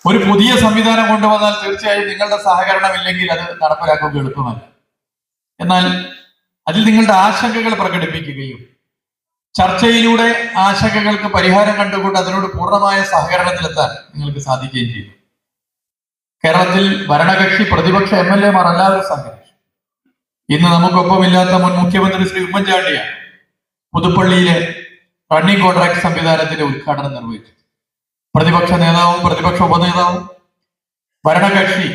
ഒരു പുതിയ സംവിധാനം കൊണ്ടുവന്നാൽ തീർച്ചയായും നിങ്ങളുടെ സഹകരണം ഇല്ലെങ്കിൽ അത് നടപ്പിലാക്കുക എളുപ്പമല്ല. എന്നാൽ അതിൽ നിങ്ങളുടെ ആശങ്കകൾ പ്രകടിപ്പിക്കുകയും ചർച്ചയിലൂടെ ആശങ്കകൾക്ക് പരിഹാരം കണ്ടുകൊണ്ട് അതിനോട് പൂർണ്ണമായ സഹകരണത്തിലെത്താൻ നിങ്ങൾക്ക് സാധിക്കുകയും ചെയ്തു. കേരളത്തിൽ ഭരണകക്ഷി പ്രതിപക്ഷ MLA മാർ എല്ലാവരും സഹകരിച്ചു. ഇന്ന് നമുക്കൊപ്പമില്ലാത്ത മുൻ മുഖ്യമന്ത്രി ശ്രീ ഉമ്മൻചാണ്ടിയാണ് പുതുപ്പള്ളിയിലെ റണ്ണിംഗ് കോൺട്രാക്ട് സംവിധാനത്തിന്റെ ഉദ്ഘാടനം നിർവഹിച്ചു. പ്രതിപക്ഷ നേതാവും പ്രതിപക്ഷ ഉപനേതാവും ഭരണകക്ഷി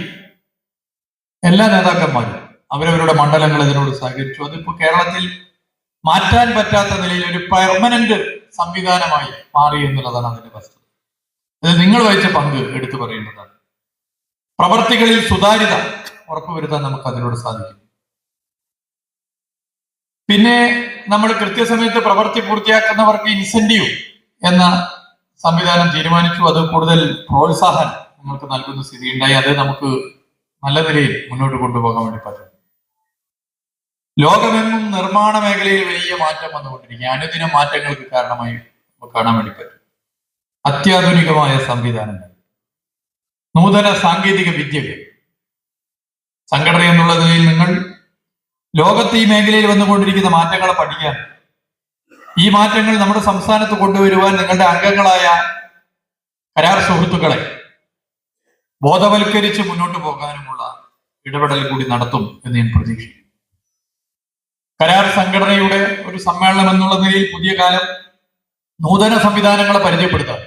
എല്ലാ നേതാക്കന്മാരും അവരവരുടെ മണ്ഡലങ്ങൾ ഇതിനോട് സഹകരിച്ചു. അതിപ്പോ കേരളത്തിൽ മാറ്റാൻ പറ്റാത്ത നിലയിൽ ഒരു പെർമനന്റ് സംവിധാനമായി മാറി എന്നുള്ളതാണ് അതിന്റെ വസ്തുത. അത് നിങ്ങൾ വഹിച്ച പങ്ക് എടുത്തു പറയേണ്ടതാണ്. പ്രവർത്തികളിൽ സുതാര്യത ഉറപ്പുവരുത്താൻ നമുക്ക് അതിലൂടെ സാധിക്കും. പിന്നെ നമ്മൾ കൃത്യസമയത്ത് പ്രവൃത്തി പൂർത്തിയാക്കുന്നവർക്ക് ഇൻസെന്റീവ് എന്ന സംവിധാനം തീരുമാനിച്ചു. അത് കൂടുതൽ പ്രോത്സാഹനം നിങ്ങൾക്ക് നൽകുന്ന സ്ഥിതി ഉണ്ടായി. അത് നമുക്ക് നല്ല നിലയിൽ മുന്നോട്ട് കൊണ്ടുപോകാൻ വേണ്ടി പറ്റും. ലോകമെങ്ങും നിർമ്മാണ മേഖലയിൽ വലിയ മാറ്റം വന്നുകൊണ്ടിരിക്കുക. അനുദിന മാറ്റങ്ങൾക്ക് കാരണമായി കാണാൻ വേണ്ടി പറ്റും. അത്യാധുനികമായ സംവിധാനങ്ങൾ, നൂതന സാങ്കേതിക വിദ്യകൾ, സംഘടന എന്നുള്ള നിലയിൽ നിങ്ങൾ ലോകത്ത് ഈ മേഖലയിൽ വന്നുകൊണ്ടിരിക്കുന്ന മാറ്റങ്ങളെ പഠിക്കാൻ, ഈ മാറ്റങ്ങൾ നമ്മുടെ സംസ്ഥാനത്ത് കൊണ്ടുവരുവാൻ നിങ്ങളുടെ അംഗങ്ങളായ കരാർ സുഹൃത്തുക്കളെ ബോധവൽക്കരിച്ച് മുന്നോട്ട് പോകാനുമുള്ള ഇടപെടൽ കൂടി നടത്തും എന്ന് ഞാൻ പ്രതീക്ഷിക്കുന്നു. കരാർ സംഘടനയുടെ ഒരു സമ്മേളനം എന്നുള്ള നിലയിൽ പുതിയ കാലം നൂതന സംവിധാനങ്ങളെ പരിചയപ്പെടുത്താൻ,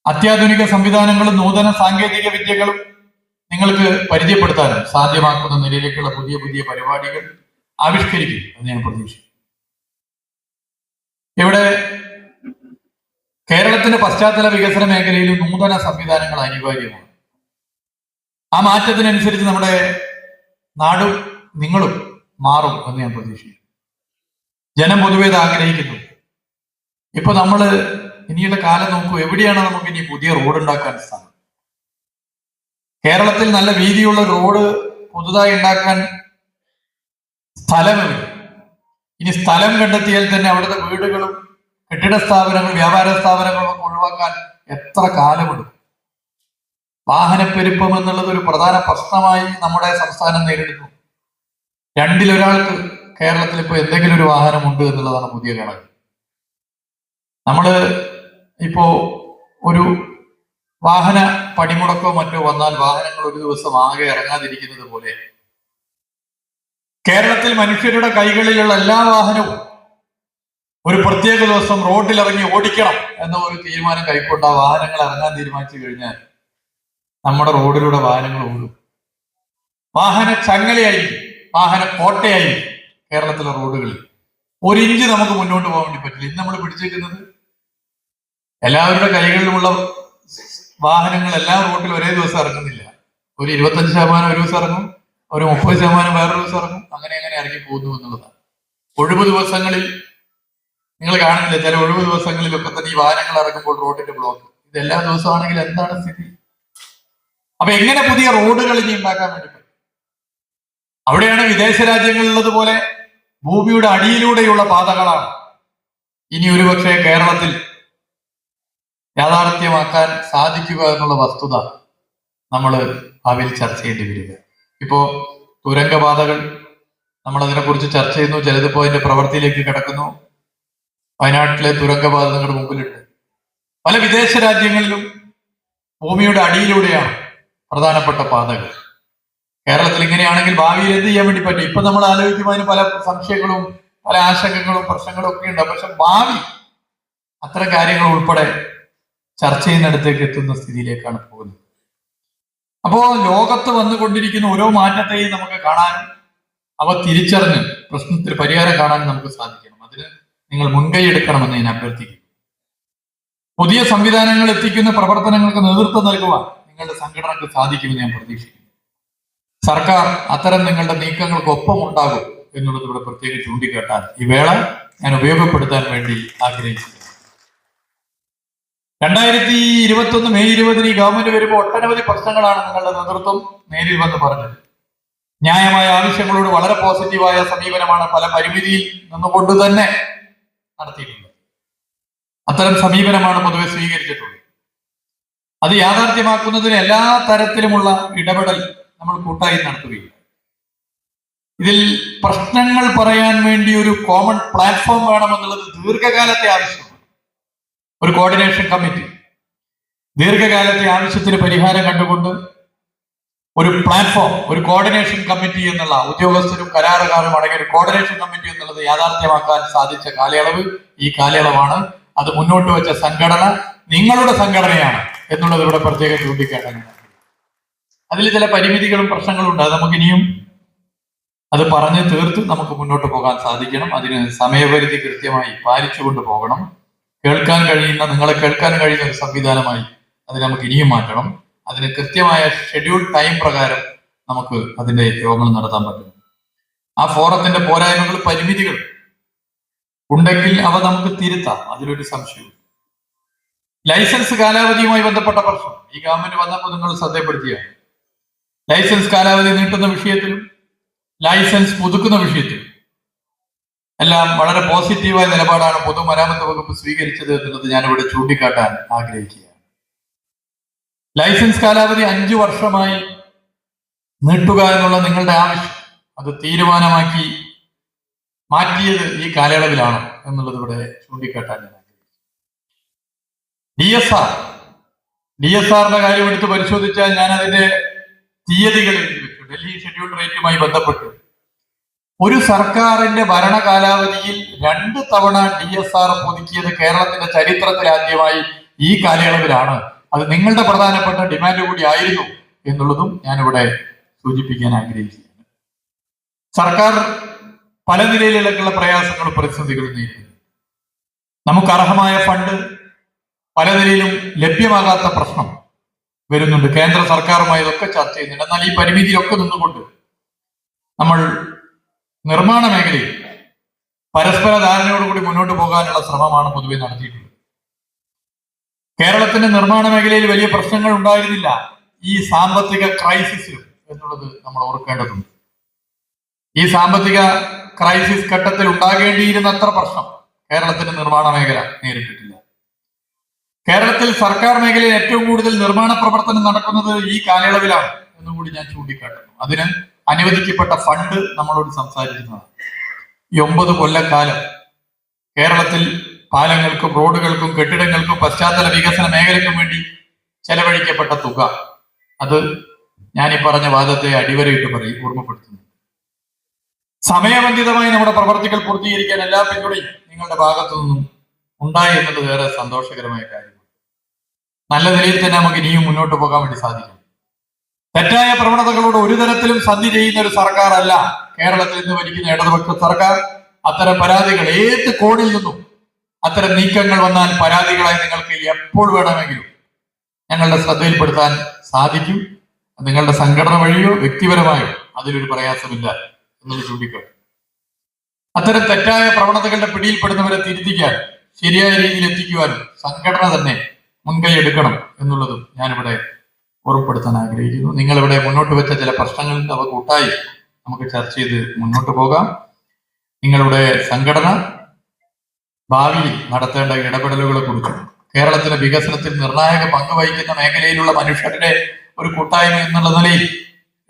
അത്യാധുനിക സംവിധാനങ്ങളും നൂതന സാങ്കേതിക വിദ്യകളും നിങ്ങൾക്ക് പരിചയപ്പെടുത്താനും സാധ്യമാക്കുന്ന നിലയിലേക്കുള്ള പുതിയ പുതിയ പരിപാടികൾ ആവിഷ്കരിക്കും എന്ന് ഞാൻ പ്രതീക്ഷിക്കുന്നു. ഇവിടെ കേരളത്തിന്റെ പശ്ചാത്തല വികസന മേഖലയിൽ നൂതന സംവിധാനങ്ങൾ അനിവാര്യമാണ്. ആ മാറ്റത്തിനനുസരിച്ച് നമ്മുടെ നാടും നിങ്ങളും മാറും എന്ന് ഞാൻ പ്രതീക്ഷിക്കുന്നു. ജനം പൊതുവെ ഇത് ആഗ്രഹിക്കുന്നു. ഇപ്പൊ നമ്മള് ഇനിയുള്ള കാലം നോക്കൂ, എവിടെയാണ് നമുക്ക് ഇനി പുതിയ റോഡ് ഉണ്ടാക്കാൻ സാധിക്കും? കേരളത്തിൽ നല്ല വീതിയുള്ള റോഡ് പുതുതായി ഉണ്ടാക്കാൻ സ്ഥലമില്ല. ഇനി സ്ഥലം കണ്ടെത്തിയാൽ തന്നെ അവിടുത്തെ വീടുകളും കെട്ടിട സ്ഥാപനങ്ങളും വ്യാപാര സ്ഥാപനങ്ങളും ഒക്കെ ഒഴിവാക്കാൻ എത്ര കാലമെടുക്കും? വാഹനപ്പെരുപ്പം എന്നുള്ളത് ഒരു പ്രധാന പ്രശ്നമായി നമ്മുടെ സംസ്ഥാനം നേരിടുന്നു. രണ്ടിലൊരാൾക്ക് കേരളത്തിൽ ഇപ്പൊ എന്തെങ്കിലും ഒരു വാഹനമുണ്ട് എന്നുള്ളതാണ് പുതിയ കണക്ക്. നമ്മള് ഇപ്പോ ഒരു വാഹന പണിമുടക്കോ മറ്റോ വന്നാൽ വാഹനങ്ങൾ ഒരു ദിവസം ആകെ ഇറങ്ങാതിരിക്കുന്നത് പോലെ കേരളത്തിൽ മനുഷ്യരുടെ കൈകളിലുള്ള എല്ലാ വാഹനവും ഒരു പ്രത്യേക ദിവസം റോഡിലിറങ്ങി ഓടിക്കണം എന്ന ഒരു തീരുമാനം കൈക്കൊണ്ട വാഹനങ്ങൾ ഇറങ്ങാൻ തീരുമാനിച്ചു കഴിഞ്ഞാൽ നമ്മുടെ റോഡിലൂടെ വാഹനങ്ങൾ ഓടും. വാഹന ചങ്ങലയായിരിക്കും, വാഹന കോട്ടയായിരിക്കും കേരളത്തിലെ റോഡുകളിൽ. ഒരു ഇഞ്ച് നമുക്ക് മുന്നോട്ട് പോകാൻ വേണ്ടി പറ്റില്ല. ഇന്ന് നമ്മൾ പിടിച്ചേക്കുന്നത് എല്ലാവരുടെ കൈകളിലുമുള്ള വാഹനങ്ങൾ എല്ലാ റോഡിലും ഒരേ ദിവസം ഇറങ്ങുന്നില്ല. ഒരു 25% ഒരു ദിവസം ഇറങ്ങും, ഒരു 30% വേറൊരു ദിവസം ഇറങ്ങും, അങ്ങനെ അങ്ങനെ ഇറങ്ങി പോകുന്നു എന്നുള്ളതാണ്. ഒഴിവ് ദിവസങ്ങളിൽ നിങ്ങൾ കാണുന്നില്ല, ചില ഒഴിവ് ദിവസങ്ങളിലൊക്കെ തന്നെ ഈ വാഹനങ്ങൾ ഇറങ്ങുമ്പോൾ റോഡിന്റെ ബ്ലോക്ക്. ഇത് എല്ലാ ദിവസമാണെങ്കിൽ എന്താണ് സ്ഥിതി? അപ്പൊ എങ്ങനെ പുതിയ റോഡുകൾ ഇനി ഉണ്ടാക്കാൻ വേണ്ടി പറ്റും? അവിടെയാണ് വിദേശ രാജ്യങ്ങളിലുള്ളതുപോലെ ഭൂമിയുടെ അടിയിലൂടെയുള്ള പാതകളാണ് ഇനി ഒരുപക്ഷെ കേരളത്തിൽ യാഥാർത്ഥ്യമാക്കാൻ സാധിക്കുക എന്നുള്ള വസ്തുത നമ്മൾ ഭാവിയിൽ ചർച്ച ചെയ്യേണ്ടി വരിക. ഇപ്പോ തുരങ്കപാതകൾ നമ്മൾ അതിനെക്കുറിച്ച് ചർച്ച ചെയ്യുന്നു. ചിലതിപ്പോ അതിന്റെ പ്രവൃത്തിയിലേക്ക് കിടക്കുന്നു. വയനാട്ടിലെ തുരങ്കപാത നിങ്ങളുടെ മുമ്പിലുണ്ട്. പല വിദേശ രാജ്യങ്ങളിലും ഭൂമിയുടെ അടിയിലൂടെയാണ് പ്രധാനപ്പെട്ട പാതകൾ. കേരളത്തിൽ ഇങ്ങനെയാണെങ്കിൽ ഭാവിയിൽ എന്ത് ചെയ്യാൻ വേണ്ടി പറ്റും? ഇപ്പൊ നമ്മൾ ആലോചിക്കുമ്പോൾ അതിന് പല സംശയങ്ങളും പല ആശങ്കകളും പ്രശ്നങ്ങളും ഒക്കെ ഉണ്ട്. പക്ഷെ ഭാവി അത്തരം കാര്യങ്ങൾ ഉൾപ്പെടെ ചർച്ച ചെയ്യുന്നിടത്തേക്ക് എത്തുന്ന സ്ഥിതിയിലേക്കാണ് പോകുന്നത്. അപ്പോ ലോകത്ത് വന്നുകൊണ്ടിരിക്കുന്ന ഓരോ മാറ്റത്തെയും നമുക്ക് കാണാനും അവ തിരിച്ചറിഞ്ഞ് പ്രശ്നത്തിന് പരിഹാരം കാണാനും നമുക്ക് സാധിക്കണം. അതിന് നിങ്ങൾ മുൻകൈ എടുക്കണമെന്ന് ഞാൻ അഭ്യർത്ഥിക്കുന്നു. പുതിയ സംവിധാനങ്ങൾ എത്തിക്കുന്ന പ്രവർത്തനങ്ങൾക്ക് നേതൃത്വം നൽകുവാൻ നിങ്ങളുടെ സംഘടനക്ക് സാധിക്കുമെന്ന് ഞാൻ പ്രതീക്ഷിക്കുന്നു. സർക്കാർ അത്തരം നിങ്ങളുടെ നീക്കങ്ങൾക്കൊപ്പം ഉണ്ടാകും എന്നുള്ളത് ഇവിടെ പ്രത്യേകം ചൂണ്ടിക്കാട്ടാൻ ഈ വേള ഞാൻ ഉപയോഗപ്പെടുത്താൻ വേണ്ടി ആഗ്രഹിക്കുന്നു. 2021 മെയ് 20 ഈ ഗവൺമെന്റ് വരുമ്പോൾ ഒട്ടനവധി പ്രശ്നങ്ങളാണ് നിങ്ങളുടെ നേതൃത്വം നേരിൽ വന്ന് പറഞ്ഞത്. ന്യായമായ ആവശ്യങ്ങളോട് വളരെ പോസിറ്റീവായ സമീപനമാണ് പല പരിമിതിയിൽ നിന്നുകൊണ്ട് തന്നെ നടത്തിയിട്ടുള്ളത്. അത്തരം സമീപനമാണ് പൊതുവെ സ്വീകരിച്ചിട്ടുള്ളത്. അത് യാഥാർത്ഥ്യമാക്കുന്നതിന് എല്ലാ തരത്തിലുമുള്ള ഇടപെടൽ നമ്മൾ കൂട്ടായി നടത്തുകയില്ല. ഇതിൽ പ്രശ്നങ്ങൾ പറയാൻ വേണ്ടി ഒരു കോമൺ പ്ലാറ്റ്ഫോം വേണമെന്നുള്ളത് ദീർഘകാലത്തെ ആവശ്യമാണ്. ഒരു കോർഡിനേഷൻ കമ്മിറ്റി ദീർഘകാലത്തെ ആവശ്യത്തിന് പരിഹാരം കണ്ടുകൊണ്ട് ഒരു പ്ലാറ്റ്ഫോം, ഒരു കോർഡിനേഷൻ കമ്മിറ്റി എന്നുള്ള ഉദ്യോഗസ്ഥരും കരാറുകാരും അടങ്ങിയ ഒരു കോർഡിനേഷൻ കമ്മിറ്റി എന്നുള്ളത് യാഥാർത്ഥ്യമാക്കാൻ സാധിച്ച കാലയളവ് ഈ കാലയളവാണ്. അത് മുന്നോട്ട് വെച്ച സംഘടന നിങ്ങളുടെ സംഘടനയാണ് എന്നുള്ളത് ഇവിടെ പ്രത്യേകം ചൂണ്ടിക്കാട്ടാൻ. അതിൽ ചില പരിമിതികളും പ്രശ്നങ്ങളും ഉണ്ട്. അത് നമുക്ക് ഇനിയും അത് പറഞ്ഞ് തീർത്ത് നമുക്ക് മുന്നോട്ട് പോകാൻ സാധിക്കണം. അതിന് സമയപരിധി കൃത്യമായി പാലിച്ചുകൊണ്ട് പോകണം. നിങ്ങളെ കേൾക്കാൻ കഴിയുന്ന ഒരു സംവിധാനമായി അത് നമുക്ക് ഇനിയും മാറ്റണം. അതിന് കൃത്യമായ ഷെഡ്യൂൾ ടൈം പ്രകാരം നമുക്ക് അതിന്റെ യോഗങ്ങൾ നടത്താൻ പറ്റും. ആ ഫോറത്തിന്റെ പോരായ്മകൾ, പരിമിതികൾ ഉണ്ടെങ്കിൽ അവ നമുക്ക് തിരുത്താം. അതിലൊരു സംശയവും. ലൈസൻസ് കാലാവധിയുമായി ബന്ധപ്പെട്ട പ്രശ്നം ഈ ഗവൺമെന്റ് വന്നപ്പോൾ നിങ്ങൾ ശ്രദ്ധപ്പെടുത്തിയാണ്. ലൈസൻസ് കാലാവധി നീട്ടുന്ന വിഷയത്തിലും ലൈസൻസ് പുതുക്കുന്ന വിഷയത്തിലും എല്ലാം വളരെ പോസിറ്റീവായ നിലപാടാണ് പൊതുമരാമത്ത് വകുപ്പ് സ്വീകരിച്ചത് എന്നുള്ളത് ഞാനിവിടെ ചൂണ്ടിക്കാട്ടാൻ ആഗ്രഹിക്കുകയാണ്. ലൈസൻസ് കാലാവധി 5 വർഷമായി നീട്ടുക എന്നുള്ള നിങ്ങളുടെ ആവശ്യം അത് തീരുമാനമാക്കി മാറ്റിയത് ഈ കാലയളവിലാണ് എന്നുള്ളത് ഇവിടെ ചൂണ്ടിക്കാട്ടാൻ ഞാൻ ആഗ്രഹിക്കുന്നു. DSR കാര്യം എടുത്ത് പരിശോധിച്ചാൽ ഞാൻ അതിന്റെ തീയതികൾ എഴുതി വെച്ചു. ഡൽഹി ഷെഡ്യൂൾ റേറ്റുമായി ബന്ധപ്പെട്ട് ഒരു സർക്കാരിന്റെ ഭരണകാലാവധിയിൽ 2 തവണ DSR പുതുക്കിയത് കേരളത്തിന്റെ ചരിത്രത്തിൽ ആദ്യമായി ഈ കാലയളവിലാണ്. അത് നിങ്ങളുടെ പ്രധാനപ്പെട്ട ഡിമാൻഡ് കൂടി ആയിരുന്നു എന്നുള്ളതും ഞാനിവിടെ സൂചിപ്പിക്കാൻ ആഗ്രഹിക്കുകയാണ്. സർക്കാർ പല നിലയിലുള്ള പ്രയാസങ്ങളും പ്രതിസന്ധികളും നേരിടുന്നു. നമുക്ക് അർഹമായ ഫണ്ട് പല നിലയിലും ലഭ്യമാകാത്ത പ്രശ്നം വരുന്നുണ്ട്. കേന്ദ്ര സർക്കാരുമായി ഇതൊക്കെ ചർച്ച ചെയ്യുന്നുണ്ട്. എന്നാൽ ഈ പരിമിതിയിലൊക്കെ നിന്നുകൊണ്ട് നമ്മൾ നിർമ്മാണ മേഖലയിൽ പരസ്പര ധാരണയോടുകൂടി മുന്നോട്ട് പോകാനുള്ള ശ്രമമാണ് പൊതുവെ നടത്തിയിട്ടുള്ളത്. കേരളത്തിന്റെ നിർമ്മാണ മേഖലയിൽ വലിയ പ്രശ്നങ്ങൾ ഉണ്ടായിരുന്നില്ല ഈ സാമ്പത്തിക ക്രൈസിസിലും എന്നുള്ളത് നമ്മൾ ഓർക്കേണ്ടതുണ്ട്. ഈ സാമ്പത്തിക ക്രൈസിസ് ഘട്ടത്തിൽ ഉണ്ടാകേണ്ടിയിരുന്നത്ര പ്രശ്നം കേരളത്തിന്റെ നിർമ്മാണ മേഖല നേരിട്ടിട്ടില്ല. കേരളത്തിൽ സർക്കാർ മേഖലയിൽ ഏറ്റവും കൂടുതൽ നിർമ്മാണ പ്രവർത്തനം നടക്കുന്നത് ഈ കാലയളവിലാണ് എന്നുകൂടി ഞാൻ ചൂണ്ടിക്കാട്ടുന്നു. അതിന് അനുവദിക്കപ്പെട്ട ഫണ്ട് നമ്മളോട് സംസാരിക്കുന്നതാണ്. ഈ 9 കൊല്ലക്കാലം കേരളത്തിൽ പാലങ്ങൾക്കും റോഡുകൾക്കും കെട്ടിടങ്ങൾക്കും പശ്ചാത്തല വികസന മേഖലയ്ക്കും വേണ്ടി ചെലവഴിക്കപ്പെട്ട തുക അത് ഞാൻ ഈ പറഞ്ഞ വാദത്തെ അടിവരയിട്ട് ഓർമ്മപ്പെടുത്തുന്നു. സമയബന്ധിതമായി നമ്മുടെ പ്രവർത്തികൾ പൂർത്തീകരിക്കാൻ എല്ലാ പിന്തുണയും നിങ്ങളുടെ ഭാഗത്തു നിന്നും ഉണ്ടായി എന്നുള്ളത് വേറെ സന്തോഷകരമായ കാര്യമാണ്. നല്ല നിലയിൽ തന്നെ നമുക്ക് ഇനിയും മുന്നോട്ട് പോകാൻ വേണ്ടി സാധിക്കും. തെറ്റായ പ്രവണതകളോട് ഒരു തരത്തിലും സന്ധി ചെയ്യുന്ന ഒരു സർക്കാർ അല്ല കേരളത്തിൽ നിന്ന് ഭരിക്കുന്ന ഇടതുപക്ഷ സർക്കാർ. അത്തരം പരാതികൾ ഏത് കോണിൽ നിന്നും അത്തരം നീക്കങ്ങൾ വന്നാൽ പരാതികളായി നിങ്ങൾക്ക് എപ്പോൾ വേണമെങ്കിലും ഞങ്ങളുടെ ശ്രദ്ധയിൽപ്പെടുത്താൻ സാധിക്കും. നിങ്ങളുടെ സംഘടന വഴിയോ വ്യക്തിപരമായോ അതിലൊരു പ്രയാസമില്ല എന്നത് ചൂണ്ടിക്കാട്ടും. അത്തരം തെറ്റായ പ്രവണതകളുടെ പിടിയിൽപ്പെടുന്നവരെ തിരുത്തിക്കാൻ, ശരിയായ രീതിയിൽ എത്തിക്കുവാനും സംഘടന തന്നെ മുൻകൈ എടുക്കണം എന്നുള്ളതും ഞാനിവിടെ ഓർമ്മപ്പെടുത്താൻ ആഗ്രഹിക്കുന്നു. നിങ്ങളിവിടെ മുന്നോട്ട് വെച്ച ചില പ്രശ്നങ്ങളിൽ അവ കൂട്ടായി നമുക്ക് ചർച്ച ചെയ്ത് മുന്നോട്ട് പോകാം. നിങ്ങളുടെ സംഘടന ഭാവിയിൽ നടത്തേണ്ട ഇടപെടലുകളെ കുറിച്ചും കേരളത്തിലെ വികസനത്തിൽ നിർണായക പങ്ക് വഹിക്കുന്ന മേഖലയിലുള്ള മനുഷ്യരുടെ ഒരു കൂട്ടായ്മ എന്നുള്ള നിലയിൽ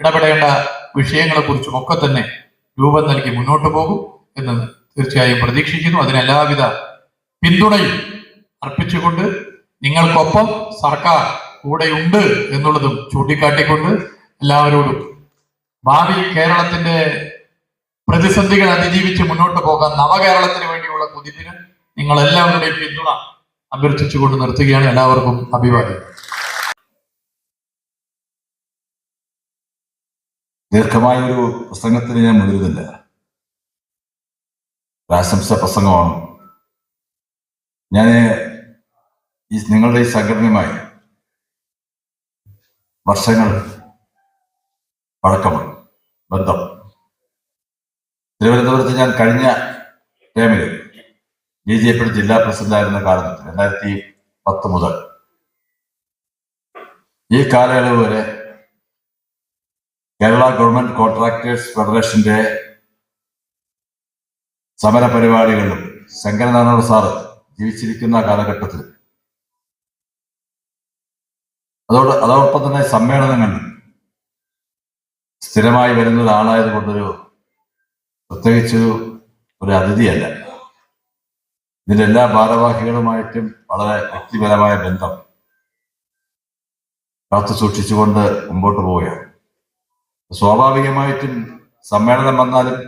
ഇടപെടേണ്ട വിഷയങ്ങളെ കുറിച്ചും ഒക്കെ തന്നെ രൂപം നൽകി മുന്നോട്ട് പോകും എന്ന് തീർച്ചയായും പ്രതീക്ഷിക്കുന്നു. അതിന് എല്ലാവിധ പിന്തുണയും അർപ്പിച്ചുകൊണ്ട് നിങ്ങൾക്കൊപ്പം സർക്കാർ കൂടെയുണ്ട് എന്നുള്ളതും ചൂണ്ടിക്കാട്ടിക്കൊണ്ട് എല്ലാവരോടും ഭാവി കേരളത്തിന്റെ പ്രതിസന്ധികൾ അതിജീവിച്ച് മുന്നോട്ട് പോകാൻ നവകേരളത്തിന് വേണ്ടിയുള്ള കുതിപ്പിന് നിങ്ങൾ എല്ലാവരുടെയും പിന്തുണ അഭ്യർത്ഥിച്ചുകൊണ്ട് നിർത്തുകയാണ്. എല്ലാവർക്കും അഭിവാദ്യം. ദീർഘമായ ഒരു പ്രസംഗത്തിന് ഞാൻ മുതിരുന്നില്ല. ആശംസ പ്രസംഗമാണ്. ഞാൻ നിങ്ങളുടെ ഈ സംഘടനയുമായി വർഷങ്ങൾ പഴക്കമുണ്ട് ബന്ധം. തിരുവനന്തപുരത്ത് ഞാൻ കഴിഞ്ഞ ടൈമിൽ BJP ജില്ലാ പ്രസിഡന്റായിരുന്ന കാലത്ത് 2010 മുതൽ ഈ കാലയളവ് വരെ കേരള ഗവൺമെന്റ് കോൺട്രാക്ടേഴ്സ് ഫെഡറേഷന്റെ സമര പരിപാടികളിലും ശങ്കരനാരായണ സാറ് ജീവിച്ചിരിക്കുന്ന കാലഘട്ടത്തിൽ അതോടൊപ്പം തന്നെ സമ്മേളനങ്ങളിൽ സ്ഥിരമായി വരുന്ന ഒരാളായത് കൊണ്ടൊരു പ്രത്യേകിച്ച് ഒരു അതിഥിയല്ല. ഇതിന്റെ എല്ലാ ഭാരവാഹികളുമായിട്ടും വളരെ വ്യക്തിപരമായ ബന്ധം കാത്തു സൂക്ഷിച്ചുകൊണ്ട് മുമ്പോട്ട് പോവുകയാണ്. സ്വാഭാവികമായിട്ടും സമ്മേളനം വന്നാലും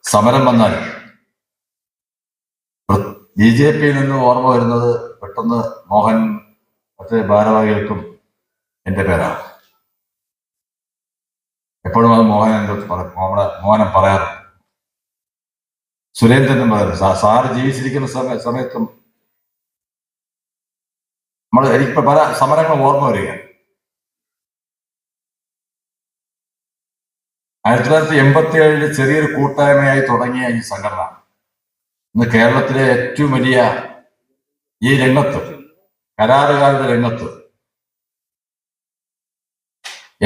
സമരം വന്നാലും BJPയിൽ നിന്ന് ഓർമ്മ വരുന്നത് പെട്ടെന്ന് മോഹൻ മറ്റ് ഭാരവാഹികൾക്കും എൻ്റെ പേരാണ്. എപ്പോഴും അത് മോഹനം പറയാറുണ്ട്. സുരേന്ദ്രനും പറയാറുണ്ട്. സാറ് ജീവിച്ചിരിക്കുന്ന സമയത്തും എനിക്ക് പല സമരങ്ങൾ ഓർമ്മ വരികയാണ്. 1987 ചെറിയൊരു കൂട്ടായ്മയായി തുടങ്ങിയ ഈ സംഘടന ഇന്ന് കേരളത്തിലെ ഏറ്റവും വലിയ ഈ രംഗത്ത്, കരാറുകാരുടെ രംഗത്ത്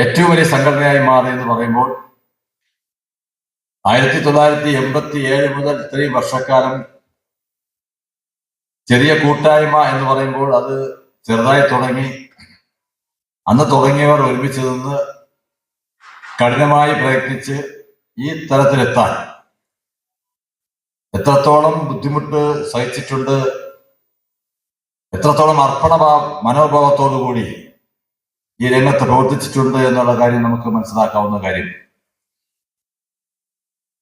ഏറ്റവും വലിയ സംഘടനയായി മാറി എന്ന് പറയുമ്പോൾ 1987 മുതൽ ഇത്രയും വർഷക്കാലം ചെറിയ കൂട്ടായ്മ എന്ന് പറയുമ്പോൾ അത് ചെറുതായി തുടങ്ങി. അന്ന് തുടങ്ങിയവർ ഒരുമിച്ച് നിന്ന് കഠിനമായി പ്രയത്നിച്ച് ഈ തലത്തിലെത്താൻ എത്രത്തോളം ബുദ്ധിമുട്ട് സഹിച്ചിട്ടുണ്ട്, എത്രത്തോളം മനോഭാവത്തോടു കൂടി ഈ രംഗത്ത് പ്രവർത്തിച്ചിട്ടുണ്ട് എന്നുള്ള കാര്യം നമുക്ക് മനസ്സിലാക്കാവുന്ന കാര്യം.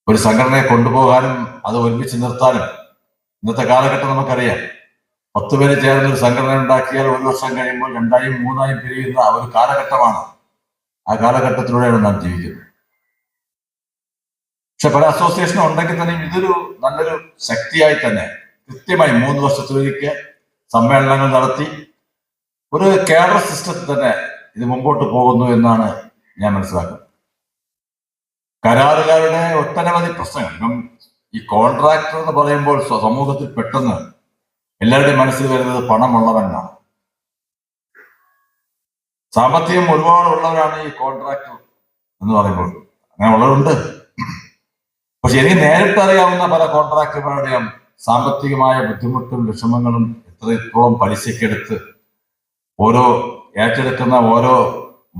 ഒരു സംഘടനയെ കൊണ്ടുപോകാനും അത് ഒരുമിച്ച് നിർത്താനും ഇന്നത്തെ കാലഘട്ടം നമുക്കറിയാം. 10 പേര് ചേർന്ന് ഒരു സംഘടന ഉണ്ടാക്കിയാൽ 1 വർഷം കഴിയുമ്പോൾ 2ആയും 3ആയും പിരിയുന്ന ഒരു കാലഘട്ടമാണ്. ആ കാലഘട്ടത്തിലൂടെയാണ് നാം ജീവിക്കുന്നത്. പക്ഷെ പല അസോസിയേഷനും ഉണ്ടെങ്കിൽ തന്നെ ഇതൊരു നല്ലൊരു ശക്തിയായി തന്നെ കൃത്യമായി 3 വർഷത്തിലൊരിക്കൽ സമ്മേളനങ്ങൾ നടത്തി ഒരു കേഡർ സിസ്റ്റത്തിൽ തന്നെ ഇത് മുമ്പോട്ട് പോകുന്നു എന്നാണ് ഞാൻ മനസ്സിലാക്കുന്നത്. കരാറുകാരുടെ ഒട്ടനവധി പ്രശ്നങ്ങൾ, ഈ കോൺട്രാക്ടർ എന്ന് പറയുമ്പോൾ സമൂഹത്തിൽ പെട്ടെന്ന് എല്ലാവരുടെയും മനസ്സിൽ വരുന്നത് പണമുള്ളവനാണ്. സാമ്പത്തികം ഒരുപാട് ഉള്ളവരാണ് ഈ കോൺട്രാക്ടർ എന്ന് പറയുമ്പോൾ. അങ്ങനെ ഉള്ളവരുണ്ട്. പക്ഷെ എനിക്ക് നേരിട്ട് അറിയാവുന്ന പല കോൺട്രാക്ടർമാരുടെയും സാമ്പത്തികമായ ബുദ്ധിമുട്ടും വിഷമങ്ങളും എത്രത്തോളം പലിശക്കെടുത്ത് ഏറ്റെടുക്കുന്ന ഓരോ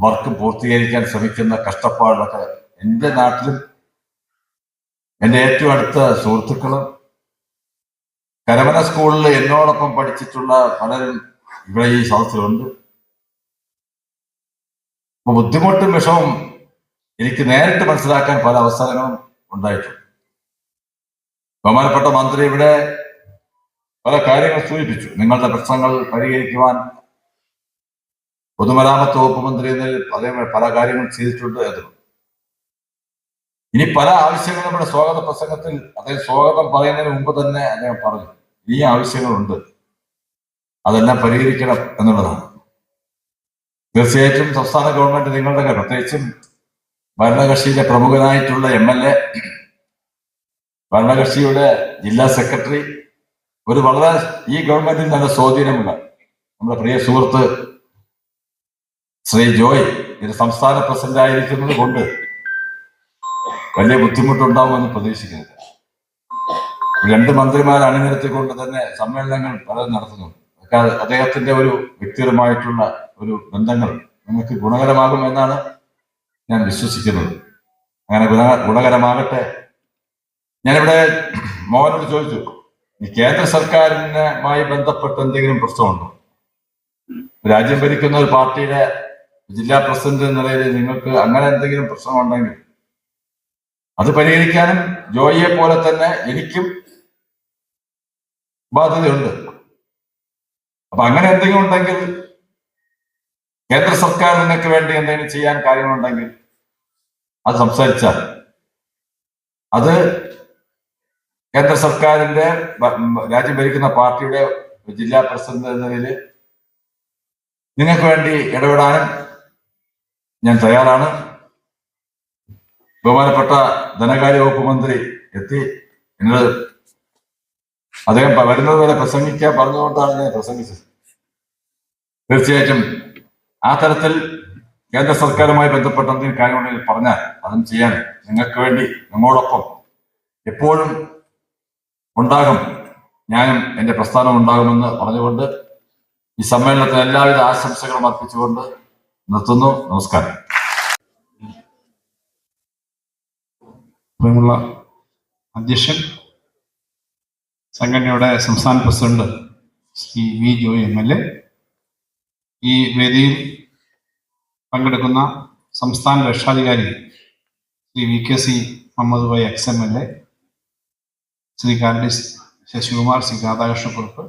വർക്ക് പൂർത്തീകരിക്കാൻ ശ്രമിക്കുന്ന കഷ്ടപ്പാടുകളൊക്കെ എൻ്റെ നാട്ടിലും എൻ്റെ ഏറ്റവും അടുത്ത സുഹൃത്തുക്കളും കരമന സ്കൂളിൽ എന്നോടൊപ്പം പഠിച്ചിട്ടുള്ള പലരും ഇവിടെ ഈ സദസ്സിലുണ്ട്. അപ്പൊ ബുദ്ധിമുട്ടും വിഷവും എനിക്ക് നേരിട്ട് മനസ്സിലാക്കാൻ പല അവസരങ്ങളും ഉണ്ടായിട്ടുണ്ട്. ബഹുമാനപ്പെട്ട മന്ത്രി ഇവിടെ പല കാര്യങ്ങൾ സൂചിപ്പിച്ചു. നിങ്ങളുടെ പ്രശ്നങ്ങൾ പരിഹരിക്കുവാൻ പൊതുമരാമത്ത് വകുപ്പ് മന്ത്രി അതേപോലെ പല കാര്യങ്ങൾ ചെയ്തിട്ടുണ്ട് എന്ന്. ഇനി പല ആവശ്യങ്ങളും നമ്മുടെ സ്വാഗത പ്രസംഗത്തിൽ അദ്ദേഹം സ്വാഗതം പറയുന്നതിന് മുമ്പ് തന്നെ അദ്ദേഹം പറഞ്ഞു ഈ ആവശ്യങ്ങളുണ്ട്, അതെല്ലാം പരിഹരിക്കണം എന്നുള്ളതാണ്. തീർച്ചയായിട്ടും സംസ്ഥാന ഗവൺമെന്റ് നിങ്ങളുടെ പ്രത്യേകിച്ചും ഭരണകക്ഷിയിലെ പ്രമുഖനായിട്ടുള്ള MLA ഭരണകക്ഷിയുടെ ജില്ലാ സെക്രട്ടറി, ഒരു വളരെ ഈ ഗവൺമെന്റിൽ നല്ല സ്വാധീനമുള്ള നമ്മുടെ പ്രിയ സുഹൃത്ത് ശ്രീ ജോയ് ഇത് സംസ്ഥാന പ്രസിഡന്റ് ആയിരിക്കുന്നത് കൊണ്ട് വലിയ ബുദ്ധിമുട്ടുണ്ടാവുമെന്ന് പ്രതീക്ഷിക്കുന്നില്ല. 2 മന്ത്രിമാരെ അണിനിരത്തിക്കൊണ്ട് തന്നെ സമ്മേളനങ്ങൾ പലതും നടത്തുന്നു. അദ്ദേഹത്തിന്റെ ഒരു വ്യക്തിപരമായിട്ടുള്ള ഒരു ബന്ധങ്ങൾ നിങ്ങൾക്ക് ഗുണകരമാകും എന്നാണ് ഞാൻ വിശ്വസിക്കുന്നത്. അങ്ങനെ ഗുണകരമാകട്ടെ. ഞാനിവിടെ മോഹനോട് ചോദിച്ചു, ഈ കേന്ദ്ര സർക്കാരിനുമായി ബന്ധപ്പെട്ട് എന്തെങ്കിലും പ്രശ്നമുണ്ടോ? രാജ്യം ഭരിക്കുന്ന ഒരു പാർട്ടിയുടെ ജില്ലാ പ്രസിഡന്റ് എന്ന നിലയിൽ നിങ്ങൾക്ക് അങ്ങനെ എന്തെങ്കിലും പ്രശ്നമുണ്ടെങ്കിൽ അത് പരിഹരിക്കാനും ജോയിയെ പോലെ തന്നെ എനിക്കും ബാധ്യതയുണ്ട്. അപ്പൊ അങ്ങനെ എന്തെങ്കിലും ഉണ്ടെങ്കിൽ, കേന്ദ്ര സർക്കാർ നിങ്ങൾക്ക് വേണ്ടി എന്തെങ്കിലും ചെയ്യാൻ കാര്യങ്ങളുണ്ടെങ്കിൽ അത് സംസാരിച്ചാൽ അത് കേന്ദ്ര സർക്കാരിന്റെ രാജ്യം ഭരിക്കുന്ന പാർട്ടിയുടെ ജില്ലാ പ്രസിഡന്റ് എന്ന നിലയിൽ നിങ്ങൾക്ക് വേണ്ടി ഇടപെടാനും ഞാൻ തയ്യാറാണ്. ബഹുമാനപ്പെട്ട ധനകാര്യ വകുപ്പ് മന്ത്രി എത്തി എന്നോട് അദ്ദേഹം വരുന്നത് വരെ പ്രസംഗിക്കാൻ പറഞ്ഞുകൊണ്ടാണ് ഞാൻ പ്രസംഗിച്ചത്. തീർച്ചയായിട്ടും ആ തരത്തിൽ കേന്ദ്ര സർക്കാരുമായി ബന്ധപ്പെട്ട എന്തെങ്കിലും കാര്യമുണ്ടെങ്കിൽ പറഞ്ഞാൽ അതും ചെയ്യാൻ നിങ്ങൾക്ക് വേണ്ടി നമ്മോടൊപ്പം എപ്പോഴും ഉണ്ടാകും, ഞാനും എന്റെ പ്രസ്ഥാനം ഉണ്ടാകുമെന്ന് പറഞ്ഞുകൊണ്ട് ഈ സമ്മേളനത്തിന് എല്ലാവിധ ആശംസകളും അർപ്പിച്ചുകൊണ്ട് നിർത്തുന്നു. നമസ്കാരം. പ്രിയമുള്ള അധ്യക്ഷൻ, സംഘടനയുടെ സംസ്ഥാന president Shri V Joy MLA, ഈ വേദിയിൽ പങ്കെടുക്കുന്ന സംസ്ഥാന രക്ഷാധികാരി ശ്രീ VKC മുഹമ്മദ് ഭായ് XMLA, ശ്രീ കാർഡിസ് ശശികുമാർ, ശ്രീ രാധാകൃഷ്ണക്കുറുപ്പ്,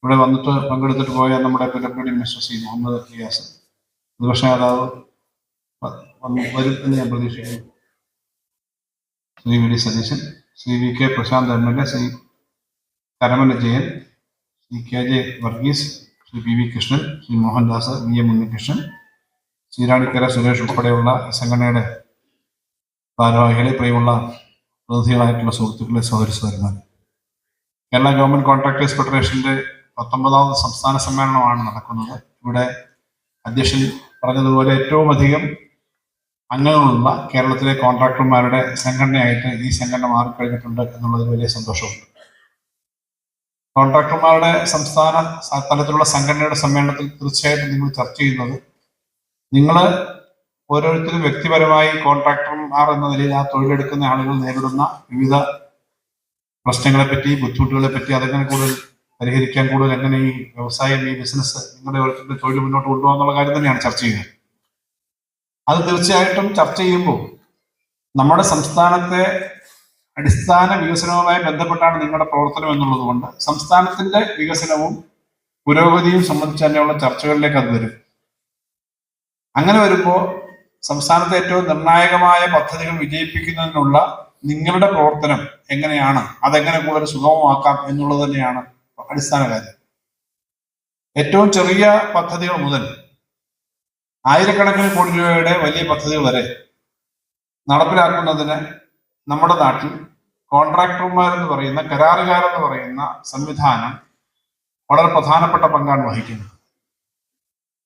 ഇവിടെ വന്നിട്ട് പങ്കെടുത്തിട്ട് പോയ നമ്മുടെ ഡെപ്യൂട്ടി മിനിസ്റ്റർ ശ്രീ മുഹമ്മദ് റിയാസ്, പ്രതിപക്ഷ നേതാവ് വരും എന്ന് ഞാൻ പ്രതീക്ഷിക്കുന്നു, Shri V D Satheesan, Shri VK Prasanth MLA, Shri Karamana Jayan, Shri KJ Varghese, Shri PV Krishnan, Shri Mohandas, VM Unnikrishnan, Sreeranikkara Suresh ഉൾപ്പെടെയുള്ള സംഘടനയുടെ ഭാരവാഹികളെ, പ്രിയമുള്ള പ്രതിനിധികളായിട്ടുള്ള സുഹൃത്തുക്കളെ, സഹോദരന്മാർ, കേരള ഗവൺമെന്റ് കോൺട്രാക്ടേഴ്സ് ഫെഡറേഷന്റെ 19ാമത് സംസ്ഥാന സമ്മേളനമാണ് നടക്കുന്നത്. ഇവിടെ അധ്യക്ഷൻ പറഞ്ഞതുപോലെ ഏറ്റവും അധികം അംഗങ്ങളുള്ള കേരളത്തിലെ കോൺട്രാക്ടർമാരുടെ സംഘടനയായിട്ട് ഈ സംഘടന മാറിക്കഴിഞ്ഞിട്ടുണ്ട് എന്നുള്ളതിൽ വലിയ സന്തോഷമുണ്ട്. കോൺട്രാക്ടർമാരുടെ സംസ്ഥാന തലത്തിലുള്ള സംഘടനയുടെ സമ്മേളനത്തിൽ തീർച്ചയായിട്ടും നിങ്ങൾ ചർച്ച ചെയ്യുന്നത്, നിങ്ങൾ ഓരോരുത്തരും വ്യക്തിപരമായി കോൺട്രാക്ടർമാർ എന്ന നിലയിൽ ആ തൊഴിലെടുക്കുന്ന ആളുകൾ നേരിടുന്ന വിവിധ പ്രശ്നങ്ങളെപ്പറ്റി, ബുദ്ധിമുട്ടുകളെ പറ്റി, അതെങ്ങനെ കൂടുതൽ പരിഹരിക്കാൻ, കൂടുതൽ എങ്ങനെ ഈ വ്യവസായം, ഈ ബിസിനസ്, നിങ്ങളുടെ ഓരോരുത്തരുടെ തൊഴിൽ മുന്നോട്ട് കൊണ്ടുപോകാന്നുള്ള കാര്യം തന്നെയാണ് ചർച്ച ചെയ്യുന്നത്. അത് തീർച്ചയായിട്ടും ചർച്ച ചെയ്യുമ്പോൾ നമ്മുടെ സംസ്ഥാനത്തെ അടിസ്ഥാന വികസനവുമായി ബന്ധപ്പെട്ടാണ് നിങ്ങളുടെ പ്രവർത്തനം എന്നുള്ളത് കൊണ്ട് സംസ്ഥാനത്തിന്റെ വികസനവും പുരോഗതിയും സംബന്ധിച്ച് തന്നെയുള്ള ചർച്ചകളിലേക്ക് അത് വരും. അങ്ങനെ വരുമ്പോൾ സംസ്ഥാനത്തെ ഏറ്റവും നിർണായകമായ പദ്ധതികൾ വിജയിപ്പിക്കുന്നതിനുള്ള നിങ്ങളുടെ പ്രവർത്തനം എങ്ങനെയാണ്, അതെങ്ങനെ കൂടുതൽ സുഗമമാക്കാം എന്നുള്ളത് തന്നെയാണ് അടിസ്ഥാന കാര്യം. ഏറ്റവും ചെറിയ പദ്ധതികൾ മുതൽ ആയിരക്കണക്കിന് കോടി രൂപയുടെ വലിയ പദ്ധതികൾ വരെ നടപ്പിലാക്കുന്നതിന് നമ്മുടെ നാട്ടിൽ കോൺട്രാക്ടർമാരെന്ന് പറയുന്ന, കരാറുകാരെന്ന് പറയുന്ന സംവിധാനം വളരെ പ്രധാനപ്പെട്ട പങ്കാണ് വഹിക്കുന്നത്.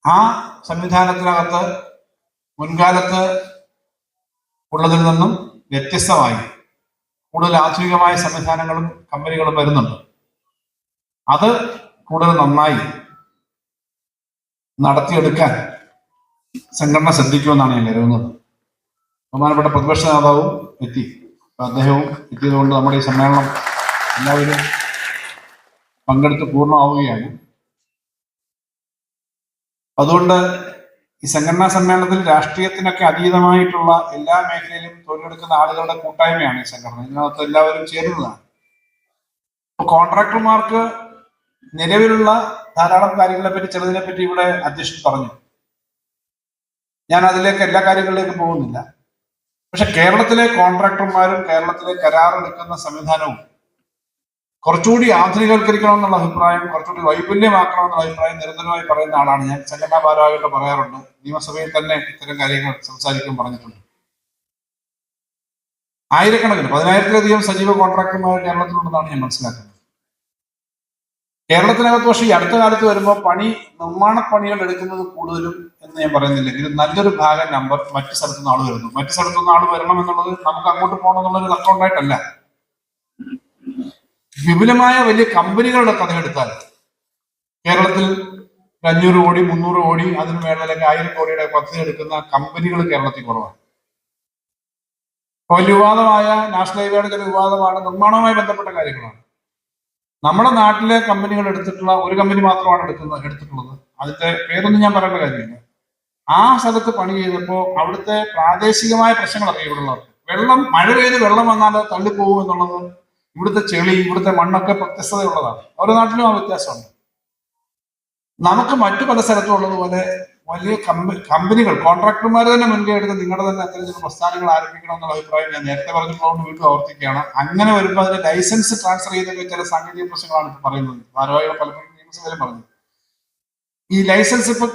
ആ സംവിധാനത്തിനകത്ത് മുൻകാലത്ത് ഉള്ളതിൽ നിന്നും വ്യത്യസ്തമായി കൂടുതൽ ആധുനികമായ സംവിധാനങ്ങളും കമ്പനികളും വരുന്നുണ്ട്. അത് കൂടുതൽ നന്നായി നടത്തിയെടുക്കാൻ സംഘടന ശ്രദ്ധിക്കുമെന്നാണ് ഞാൻ കരുതുന്നത്. ബഹുമാനപ്പെട്ട പ്രതിപക്ഷ നേതാവും എത്തി, അദ്ദേഹവും എത്തിയതുകൊണ്ട് നമ്മുടെ ഈ സമ്മേളനം എല്ലാവരും പങ്കെടുത്ത് പൂർണ്ണമാവുകയാണ്. അതുകൊണ്ട് ഈ സംഘടനാ സമ്മേളനത്തിൽ രാഷ്ട്രീയത്തിനൊക്കെ അതീതമായിട്ടുള്ള എല്ലാ മേഖലയിലും തൊഴിലെടുക്കുന്ന ആളുകളുടെ കൂട്ടായ്മയാണ് ഈ സംഘടന. ഇതിനകത്ത് എല്ലാവരും ചേരുന്നതാണ്. കോൺട്രാക്ടർമാർക്ക് നിലവിലുള്ള ധാരാളം കാര്യങ്ങളെ പറ്റി, ചിലതിനെ പറ്റി ഇവിടെ അധ്യക്ഷൻ പറഞ്ഞു. ഞാൻ അതിലേക്ക് എല്ലാ കാര്യങ്ങളിലേക്കും പോകുന്നില്ല. പക്ഷെ കേരളത്തിലെ കോൺട്രാക്ടർമാരും കേരളത്തിലെ കരാറെടുക്കുന്ന സംവിധാനവും കുറച്ചുകൂടി ആധുനികവൽക്കരിക്കണം എന്നുള്ള അഭിപ്രായം, കുറച്ചുകൂടി വൈപുല്യമാക്കണം എന്നുള്ള അഭിപ്രായം നിരന്തരമായി പറയുന്ന ആളാണ് ഞാൻ. സംഘടനാ ഭാരവാഹികളോട് പറയാറുണ്ട്, നിയമസഭയിൽ തന്നെ ഇത്തരം കാര്യങ്ങൾ സംസാരിക്കാൻ പറഞ്ഞിട്ടുണ്ട്. ആയിരക്കണക്കിന് 10,000-ലധികം സജീവ കോൺട്രാക്ടർമാർ കേരളത്തിലുണ്ടെന്നാണ് ഞാൻ മനസ്സിലാക്കുന്നത്. കേരളത്തിനകത്ത് പക്ഷേ ഈ അടുത്ത കാലത്ത് വരുമ്പോൾ നിർമ്മാണ പണികൾ എടുക്കുന്നത് കൂടുതലും എന്ന് ഞാൻ പറയുന്നില്ല. ഇത് നല്ലൊരു ഭാഗം നമ്പർ മറ്റു സ്ഥലത്തുനിന്ന് ആൾ വരുന്നു. മറ്റു സ്ഥലത്തുനിന്ന് ആൾ വരണം എന്നുള്ളത് നമുക്ക് അങ്ങോട്ട് പോകണം എന്നുള്ളൊരു തർക്കം ഉണ്ടായിട്ടല്ല. വിപുലമായ വലിയ കമ്പനികളുടെ കഥയെടുത്താൽ കേരളത്തിൽ 500 കോടി 300 കോടി അതിന് മേലെ അല്ലെങ്കിൽ 1000 കോടിയുടെ പദ്ധതി എടുക്കുന്ന കമ്പനികൾ കേരളത്തിൽ കുറവാണ്. വലിയ വിവാദമായ നാഷണൽ ഹൈവേയുടെ ചില വിവാദമാണ് നിർമ്മാണവുമായി ബന്ധപ്പെട്ട കാര്യങ്ങളാണ്. നമ്മുടെ നാട്ടിലെ കമ്പനികൾ എടുത്തിട്ടുള്ള ഒരു കമ്പനി മാത്രമാണ് എടുത്തിട്ടുള്ളത്. അതിന്റെ പേരൊന്നും ഞാൻ പറയേണ്ട കാര്യമില്ല. ആ സ്ഥലത്ത് പണി ചെയ്തപ്പോൾ അവിടുത്തെ പ്രാദേശികമായ പ്രശ്നങ്ങൾ അറിയാം. ഇവിടെയുള്ളവർക്ക് മഴ പെയ്ത് വെള്ളം വന്നാൽ തള്ളിപ്പോകും എന്നുള്ളത്, ഇവിടുത്തെ ചെളി, ഇവിടുത്തെ മണ്ണൊക്കെ വ്യത്യസ്തതയുള്ളതാണ്. ഓരോ നാട്ടിലും ആ വ്യത്യാസമുണ്ട്. നമുക്ക് മറ്റു പല സ്ഥലത്തും ഉള്ളതുപോലെ വലിയ കമ്പനികൾ കോൺട്രാക്ടർമാർ തന്നെ മുൻകൈ എടുത്ത് നിങ്ങളുടെ തന്നെ അത്തരത്തിലുള്ള പ്രസ്ഥാനങ്ങൾ ആരംഭിക്കണം എന്നുള്ള അഭിപ്രായം ഞാൻ നേരത്തെ പറഞ്ഞിട്ടുള്ളതുകൊണ്ട് വീണ്ടും ആവർത്തിക്കുകയാണ്. അങ്ങനെ വരുമ്പോൾ അതിന്റെ ലൈസൻസ് ട്രാൻസ്ഫർ ചെയ്തൊക്കെ ചില സാങ്കേതിക പ്രശ്നങ്ങളാണ് ഇപ്പൊ പറയുന്നത്. ഭാരവാഹികൾ പലപ്പോഴും നിയമസഭയിലും പറഞ്ഞു. ഈ ലൈസൻസ് ഇപ്പൊ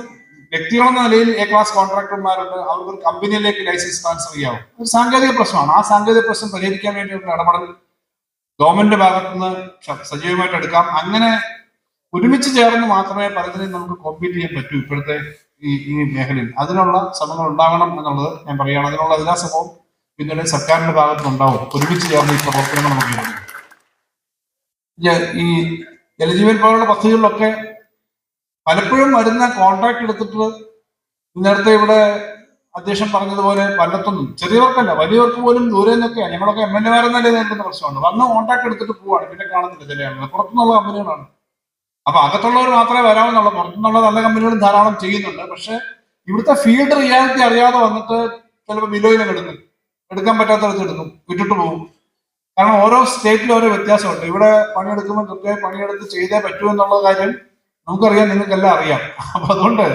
വ്യക്തികളെന്ന നിലയിൽ എ ക്ലാസ് കോൺട്രാക്ടർമാരുണ്ട്, അവർക്ക് കമ്പനിയിലേക്ക് ലൈസൻസ് ട്രാൻസ്ഫർ ചെയ്യാവും. ഒരു സാങ്കേതിക പ്രശ്നമാണ്. ആ സാങ്കേതിക പ്രശ്നം പരിഹരിക്കാൻ വേണ്ടിയുള്ള ഇടപെടൽ ഗവൺമെന്റ് ഭാഗത്തുനിന്ന് സജീവമായിട്ട് എടുക്കാം. അങ്ങനെ ഒരുമിച്ച് ചേർന്ന് മാത്രമേ പലതിനെയും നമുക്ക് കോമ്പീറ്റ് ചെയ്യാൻ പറ്റൂ ഇപ്പോഴത്തെ ഈ മേഖലയിൽ. അതിനുള്ള ശ്രമങ്ങൾ ഉണ്ടാകണം എന്നുള്ളത് ഞാൻ പറയുകയാണ്. അതിനുള്ള എല്ലാ ശ്രമവും പിന്നീട് സർക്കാരിന്റെ ഭാഗത്തുനിന്നുണ്ടാവും. ഒരുമിച്ച് ചേർന്ന് ഈ പ്രവർത്തനങ്ങൾ നമുക്ക് നടക്കും. ഈ ജലജീവൻ പോലുള്ള പദ്ധതികളിലൊക്കെ പലപ്പോഴും വരുന്ന കോൺട്രാക്ട് എടുത്തിട്ട് നേരത്തെ ഇവിടെ അധ്യക്ഷൻ പറഞ്ഞതുപോലെ പലർക്കൊന്നും ചെറിയവർക്കല്ല വലിയവർക്ക് പോലും ദൂരെ നിന്നൊക്കെയാണ്. ഞങ്ങളൊക്കെ MLA മാരെന്നല്ലേ നേരിടുന്ന പ്രശ്നമുണ്ട്. വന്ന് കോൺട്രാക്ട് എടുത്തിട്ട് പോവാണ്, പിന്നെ കാണുന്നില്ല ചില ആളുകൾ. പുറത്തുനിന്നുള്ള കമ്പനികളാണ്. അപ്പൊ അകത്തുള്ളവർ മാത്രമേ വരാമെന്നുള്ള, പുറത്തുനിന്നുള്ള നല്ല കമ്പനികളും ധാരാളം ചെയ്യുന്നുണ്ട്. പക്ഷെ ഇവിടുത്തെ ഫീൽഡ് റിയാലിറ്റി അറിയാതെ വന്നിട്ട് ചിലപ്പോൾ വിലോയിലൊക്കെ എടുക്കാൻ പറ്റാത്തടത്ത് എടുക്കും, വിട്ടിട്ട് പോകും. കാരണം ഓരോ സ്റ്റേറ്റിലും ഓരോ വ്യത്യാസമുണ്ട്. ഇവിടെ പണിയെടുക്കുമ്പോൾ കൃത്യമായി പണിയെടുത്ത് ചെയ്തേ പറ്റൂ എന്നുള്ള കാര്യം നമുക്കറിയാം, നിങ്ങൾക്കെല്ലാം അറിയാം. അപ്പൊ അതുകൊണ്ട്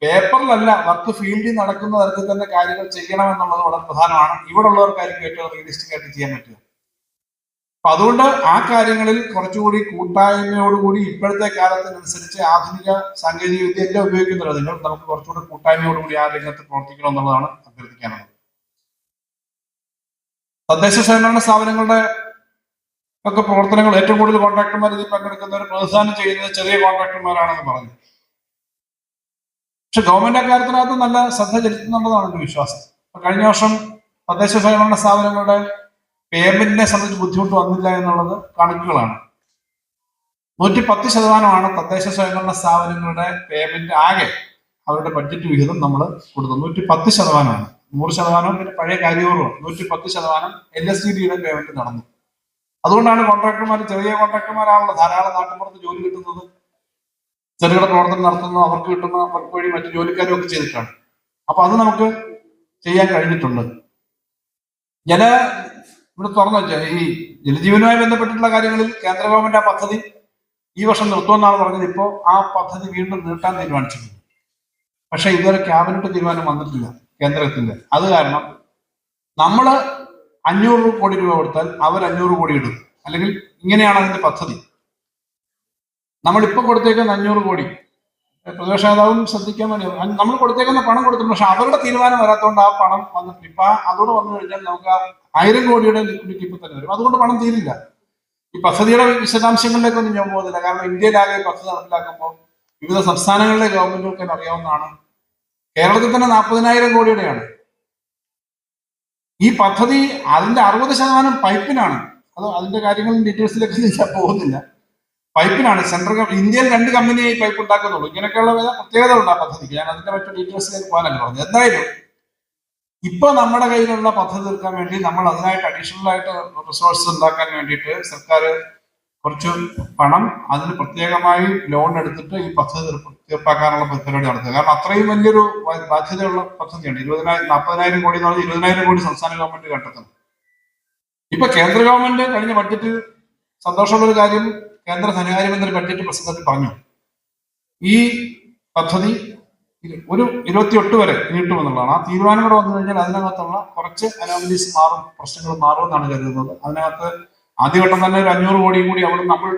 പേപ്പറിലല്ല, വർക്ക് ഫീൽഡിൽ നടക്കുന്ന തരത്തിൽ തന്നെ കാര്യങ്ങൾ ചെയ്യണം എന്നുള്ളത് വളരെ പ്രധാനമാണ്. ഇവിടെ ഉള്ളവർക്കായിരിക്കും ഏറ്റവും റിയലിസ്റ്റിക് ആയിട്ട് ചെയ്യാൻ പറ്റുക. അപ്പൊ അതുകൊണ്ട് ആ കാര്യങ്ങളിൽ കുറച്ചുകൂടി കൂട്ടായ്മയോടുകൂടി ഇപ്പോഴത്തെ കാലത്തിനനുസരിച്ച് ആധുനിക സാങ്കേതിക വിദ്യ എല്ലാം ഉപയോഗിക്കുന്നുണ്ട്. നിങ്ങൾ നമുക്ക് കുറച്ചുകൂടി കൂട്ടായ്മയോടുകൂടി ആ രംഗത്ത് പ്രവർത്തിക്കണം എന്നുള്ളതാണ് അഭ്യർത്ഥിക്കാനുള്ളത്. തദ്ദേശ സ്വയംഭരണ സ്ഥാപനങ്ങളുടെ ഒക്കെ പ്രവർത്തനങ്ങൾ ഏറ്റവും കൂടുതൽ കോൺട്രാക്ടർമാർ ഇതിൽ പങ്കെടുക്കുന്നവർ പ്രതിദാനം ചെയ്യുന്നത് ചെറിയ കോൺട്രാക്ടർമാരാണെന്ന് പറഞ്ഞു. പക്ഷെ ഗവൺമെന്റ് അക്കാര്യത്തിനകത്ത് നല്ല ശ്രദ്ധ ചെലുത്തുന്നുണ്ടെന്നാണ് എന്റെ വിശ്വാസം. കഴിഞ്ഞ വർഷം തദ്ദേശ സ്വയംഭരണ സ്ഥാപനങ്ങളുടെ പേയ്മെന്റിനെ സംബന്ധിച്ച് ബുദ്ധിമുട്ട് വന്നില്ല എന്നുള്ളത് കണക്കുകളാണ്. 110% തദ്ദേശ സ്വയംഭരണ സ്ഥാപനങ്ങളുടെ പേയ്മെന്റ് ആകെ അവരുടെ ബഡ്ജറ്റ് വിഹിതം നമ്മൾ കൊടുത്തത് 110%. 100% പിന്നെ പഴയ കാര്യപൂർവ്വം 110% LSTDയുടെ പേയ്മെന്റ് നടന്നു. അതുകൊണ്ടാണ് കോൺട്രാക്ടർമാർ, ചെറിയ കോൺട്രാക്ടർമാരാണല്ലോ ധാരാളം നാട്ടുപുറത്ത് ജോലി കിട്ടുന്നത്, ചെറുകിട പ്രവർത്തനം നടത്തുന്നത്, അവർക്ക് കിട്ടുന്ന വഴി മറ്റു ജോലിക്കാരും ഒക്കെ ചെയ്തിട്ടാണ്. അപ്പൊ അത് നമുക്ക് ചെയ്യാൻ കഴിഞ്ഞിട്ടുണ്ട്. ഇവിടെ തുറന്നു വെച്ചാൽ ഈ ജലജീവനുമായി ബന്ധപ്പെട്ടിട്ടുള്ള കാര്യങ്ങളിൽ കേന്ദ്ര ഗവൺമെന്റ് ആ പദ്ധതി ഈ വർഷം നിർത്തുമെന്നാണ് പറഞ്ഞത്. ഇപ്പോൾ ആ പദ്ധതി വീണ്ടും നീട്ടാൻ തീരുമാനിച്ചിട്ടുണ്ട്. പക്ഷെ ഇതുവരെ ക്യാബിനറ്റ് തീരുമാനം വന്നിട്ടില്ല കേന്ദ്രത്തിന്റെ. അത് കാരണം നമ്മൾ 500 കോടി രൂപ കൊടുത്താൽ അവർ 500 കോടി ഇടും. അല്ലെങ്കിൽ ഇങ്ങനെയാണ് അതിന്റെ പദ്ധതി. നമ്മളിപ്പോൾ കൊടുത്തേക്കുന്ന 500 കോടി പ്രതിപക്ഷ നേതാവും ശ്രദ്ധിക്കാൻ വേണ്ടി നമ്മൾ കൊടുത്തേക്കുന്ന പണം കൊടുത്തിട്ടുണ്ട്. പക്ഷെ അവരുടെ തീരുമാനം വരാത്തതുകൊണ്ട് ആ പണം വന്നിട്ടില്ല. ഇപ്പൊ അതോടെ വന്നു കഴിഞ്ഞാൽ നമുക്ക് 1000 കോടിയുടെ ലിക്വിഡിറ്റി ഇപ്പൊ തന്നെ വരും. അതുകൊണ്ട് പണം തീരില്ല. ഈ പദ്ധതിയുടെ വിശദാംശങ്ങളിലേക്കൊന്നും ഞാൻ പോകുന്നില്ല. കാരണം ഇന്ത്യയിലാകെ ഈ പദ്ധതി നടപ്പിലാക്കുമ്പോൾ വിവിധ സംസ്ഥാനങ്ങളിലെ ഗവൺമെന്റുകൾക്ക് അറിയാവുന്നതാണ്. കേരളത്തിൽ തന്നെ 40,000 കോടിയുടെയാണ് ഈ പദ്ധതി. അതിന്റെ 60% പൈപ്പിനാണ്. അതിന്റെ കാര്യങ്ങളും ഡീറ്റെയിൽസിലേക്ക് ഞാൻ പോകുന്നില്ല. പൈപ്പിനാണ് സെൻട്രൽ ഇന്ത്യയിൽ 2 കമ്പനിയെ പൈപ്പ് ഉണ്ടാക്കുന്നുള്ളൂ. ഇങ്ങനെയൊക്കെയുള്ള പ്രത്യേകത ഉണ്ട് ആ പദ്ധതിക്ക്. ഞാൻ അതിന്റെ മറ്റു ഡീറ്റെയിൽസിലേക്ക് പോകാനല്ല പറഞ്ഞത്. എന്തായാലും ഇപ്പൊ നമ്മുടെ കയ്യിലുള്ള പദ്ധതി തീർക്കാൻ വേണ്ടി നമ്മൾ അതിനായിട്ട് അഡീഷണൽ ആയിട്ട് റിസോഴ്സ് ഉണ്ടാക്കാൻ വേണ്ടിയിട്ട് സർക്കാർ കുറച്ച് പണം അതിന് പ്രത്യേകമായി ലോൺ എടുത്തിട്ട് ഈ പദ്ധതി തീർപ്പാക്കാനുള്ള പരിപാടി നടത്തുക. കാരണം അത്രയും വലിയൊരു ബാധ്യതയുള്ള പദ്ധതിയാണ്. 40,000 കോടി എന്ന് പറഞ്ഞാൽ 20,000 കോടി സംസ്ഥാന ഗവൺമെന്റ് കണ്ടെത്തണം. ഇപ്പൊ കേന്ദ്ര ഗവൺമെന്റ് കഴിഞ്ഞ ബഡ്ജറ്റിൽ സന്തോഷമുള്ള ഒരു കാര്യം, കേന്ദ്ര ധനകാര്യമന്ത്രി ബഡ്ജറ്റ് പ്രസംഗത്തിൽ പറഞ്ഞു, ഈ പദ്ധതി ഒരു 28 വരെ നീട്ടുമെന്നുള്ളതാണ്. ആ തീരുമാനം കൂടെ വന്നു കഴിഞ്ഞാൽ അതിനകത്തുള്ള കുറച്ച് അനോമലീസ് മാറും, പ്രശ്നങ്ങൾ മാറുമെന്നാണ് കരുതുന്നത്. അതിനകത്ത് ആദ്യഘട്ടം തന്നെ ഒരു 500 കോടിയും കൂടി അവിടെ നമ്മൾ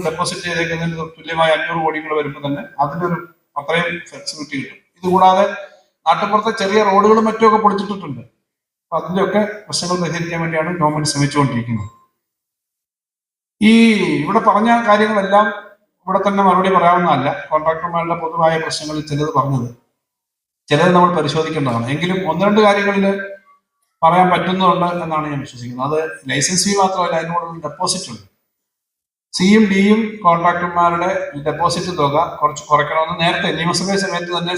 ഡെപ്പോസിറ്റ് ചെയ്തേക്കുന്നതിന് തുല്യമായ 500 കോടിയും കൂടെ വരുമ്പോൾ തന്നെ അതിന്റെ ഒരു അത്രയും ഫ്ലെക്സിബിലിറ്റി കിട്ടും. ഇതുകൂടാതെ നാട്ടുപുറത്തെ ചെറിയ റോഡുകളും മറ്റുമൊക്കെ പൊളിച്ചിട്ടിട്ടുണ്ട്. അപ്പൊ അതിന്റെയൊക്കെ പ്രശ്നങ്ങൾ പരിഹരിക്കാൻ വേണ്ടിയാണ് ഗവൺമെന്റ് ശ്രമിച്ചുകൊണ്ടിരിക്കുന്നത്. ഈ ഇവിടെ പറഞ്ഞ കാര്യങ്ങളെല്ലാം ഇവിടെ തന്നെ മറുപടി പറയാവുന്നതല്ല. കോൺട്രാക്ടർമാരുടെ പൊതുവായ പ്രശ്നങ്ങളിൽ ചിലത് പറഞ്ഞത്, ചിലത് നമ്മൾ പരിശോധിക്കേണ്ടതാണ്. എങ്കിലും ഒന്ന് രണ്ട് കാര്യങ്ങളിൽ പറയാൻ പറ്റുന്നുണ്ട് എന്നാണ് ഞാൻ വിശ്വസിക്കുന്നത്. അത് ലൈസൻസ് ഫീ മാത്രമല്ല, അതിനോടൊരു ഡെപ്പോസിറ്റ് ഉണ്ട്. സിയും ഡിയും കോൺട്രാക്ടർമാരുടെ ഡെപ്പോസിറ്റ് തുക കുറച്ച് കുറയ്ക്കണമെന്ന് നേരത്തെ നിയമസഭ സമയത്ത് തന്നെ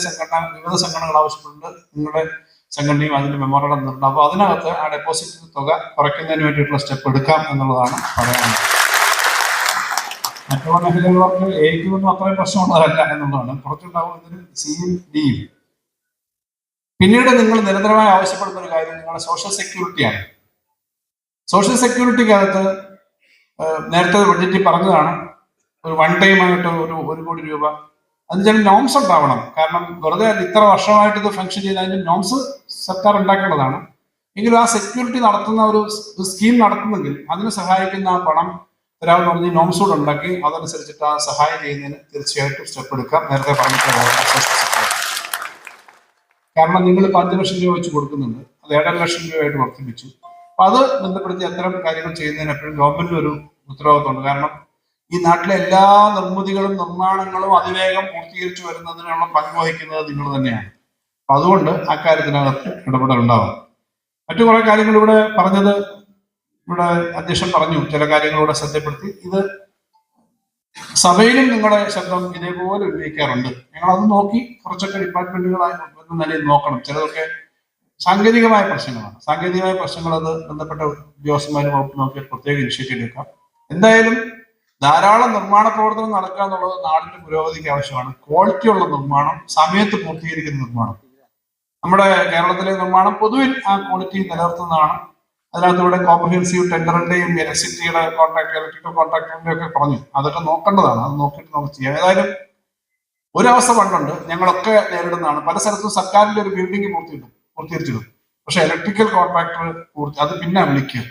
വിവിധ സംഘടനകൾ ആവശ്യപ്പെട്ടിട്ടുണ്ട്. നിങ്ങളുടെ സംഘടനയും അതിന്റെ മെമ്മോറണ്ടം തന്നിട്ടുണ്ട്. അപ്പോൾ അതിനകത്ത് ആ ഡെപ്പോസിറ്റ് തുക കുറയ്ക്കുന്നതിന് വേണ്ടിയിട്ടുള്ള സ്റ്റെപ്പ് എടുക്കാം എന്നുള്ളതാണ് പറയാനുള്ളത്. മറ്റുള്ള മേഖലകളൊക്കെ ഏതൊന്നും അത്രയും പ്രശ്നമുള്ളതല്ല എന്നുള്ളതാണ്. കുറച്ചുണ്ടാവും ഇതിന് സിയും ഡിയും. പിന്നീട് നിങ്ങൾ നിരന്തരമായി ആവശ്യപ്പെടുന്ന ഒരു കാര്യം നിങ്ങളുടെ സോഷ്യൽ സെക്യൂരിറ്റിയാണ്. സോഷ്യൽ സെക്യൂരിറ്റിക്കകത്ത് നേരത്തെ ബഡ്ജറ്റിൽ പറഞ്ഞതാണ്, ഒരു വൺ ടൈം ആയിട്ട് ഒരു 1 കോടി രൂപ അതിന് ചില നോംസ് ഉണ്ടാവണം. കാരണം വെറുതെ ഇത്ര വർഷമായിട്ട് ഇത് ഫംഗ്ഷൻ ചെയ്ത് അതിന്റെ നോംസ് സർക്കാർ ഉണ്ടാക്കേണ്ടതാണ്. എങ്കിലും ആ സെക്യൂരിറ്റി നടത്തുന്ന ഒരു സ്കീം നടത്തുന്നെങ്കിൽ അതിന് സഹായിക്കുന്ന ആ പണം തരാമെന്ന് പറഞ്ഞ് നോംസ് കൂടെ ഉണ്ടാക്കി അതനുസരിച്ചിട്ട് ആ സഹായം ചെയ്യുന്നതിന് തീർച്ചയായിട്ടും സ്റ്റെപ്പ് എടുക്കാം. നേരത്തെ പറഞ്ഞിട്ടുള്ള കാരണം നിങ്ങൾ 5 ലക്ഷം രൂപ വെച്ച് കൊടുക്കുന്നുണ്ട്, അത് 7.5 ലക്ഷം രൂപയായിട്ട് വർദ്ധിപ്പിച്ചു. അപ്പൊ അത് ബന്ധപ്പെടുത്തി അത്തരം കാര്യങ്ങൾ ചെയ്യുന്നതിന് എപ്പോഴും ഗവൺമെന്റിന് ഒരു ഉത്തരവാദിത്വമുണ്ട്. കാരണം ഈ നാട്ടിലെ എല്ലാ നിർമ്മിതികളും നിർമ്മാണങ്ങളും അതിവേഗം പൂർത്തീകരിച്ചു വരുന്നതിനുള്ള പങ്ക് വഹിക്കുന്നത് നിങ്ങൾ തന്നെയാണ്. അപ്പൊ അതുകൊണ്ട് ആ കാര്യത്തിനകത്ത് ഇടപെടലുണ്ടാവും. മറ്റു കുറെ കാര്യങ്ങൾ ഇവിടെ പറഞ്ഞത്, ഇവിടെ അധ്യക്ഷൻ പറഞ്ഞു, ചില കാര്യങ്ങളിലൂടെ ശ്രദ്ധപ്പെടുത്തി. ഇത് സഭയിലും നിങ്ങളുടെ ശബ്ദം ഇതേപോലെ ഉപയോഗിക്കാറുണ്ട്. ഞങ്ങൾ അത് നോക്കി കുറച്ചൊക്കെ ഡിപ്പാർട്ട്മെന്റുകളായി എന്ന നിലയിൽ നോക്കണം. ചിലതൊക്കെ സാങ്കേതികമായ പ്രശ്നങ്ങളാണ്. സാങ്കേതികമായ പ്രശ്നങ്ങൾ അത് ബന്ധപ്പെട്ട ഉദ്യോഗസ്ഥന്മാരും വകുപ്പ് നോക്കി പ്രത്യേക ഇനിഷ്യേറ്റീവ് എടുക്കാം. എന്തായാലും ധാരാളം നിർമ്മാണ പ്രവർത്തനം നടക്കുക എന്നുള്ളത് നാടിന്റെ പുരോഗതിക്ക് ആവശ്യമാണ്. ക്വാളിറ്റിയുള്ള നിർമ്മാണം, സമയത്ത് പൂർത്തീകരിക്കുന്ന നിർമ്മാണം. നമ്മുടെ കേരളത്തിലെ നിർമ്മാണം പൊതുവിൽ ആ ക്വാളിറ്റി നിലനിർത്തുന്നതാണ്. അതിനകത്ത് ഇവിടെ കോംപ്രിഹെൻസീവ് ടെൻഡറിന്റെയും ഇലക്ട്രിസിറ്റിയുടെ കോൺട്രാക്ട്, ഇലക്ട്രിക്കൽ കോൺട്രാക്ടറിന്റെ ഒക്കെ പറഞ്ഞു. അതൊക്കെ നോക്കേണ്ടതാണ്. അത് നോക്കിയിട്ട് നമുക്ക് ചെയ്യാം. ഏതായാലും ഒരവസ്ഥ പണ്ടുണ്ട്, ഞങ്ങളൊക്കെ നേരിടുന്നതാണ്. പല സ്ഥലത്തും സർക്കാരിന്റെ ഒരു ബിൽഡിംഗ് പൂർത്തീകരിച്ചിടും. പക്ഷെ ഇലക്ട്രിക്കൽ കോൺട്രാക്ടർ അത് പിന്നെ വിളിക്കുക.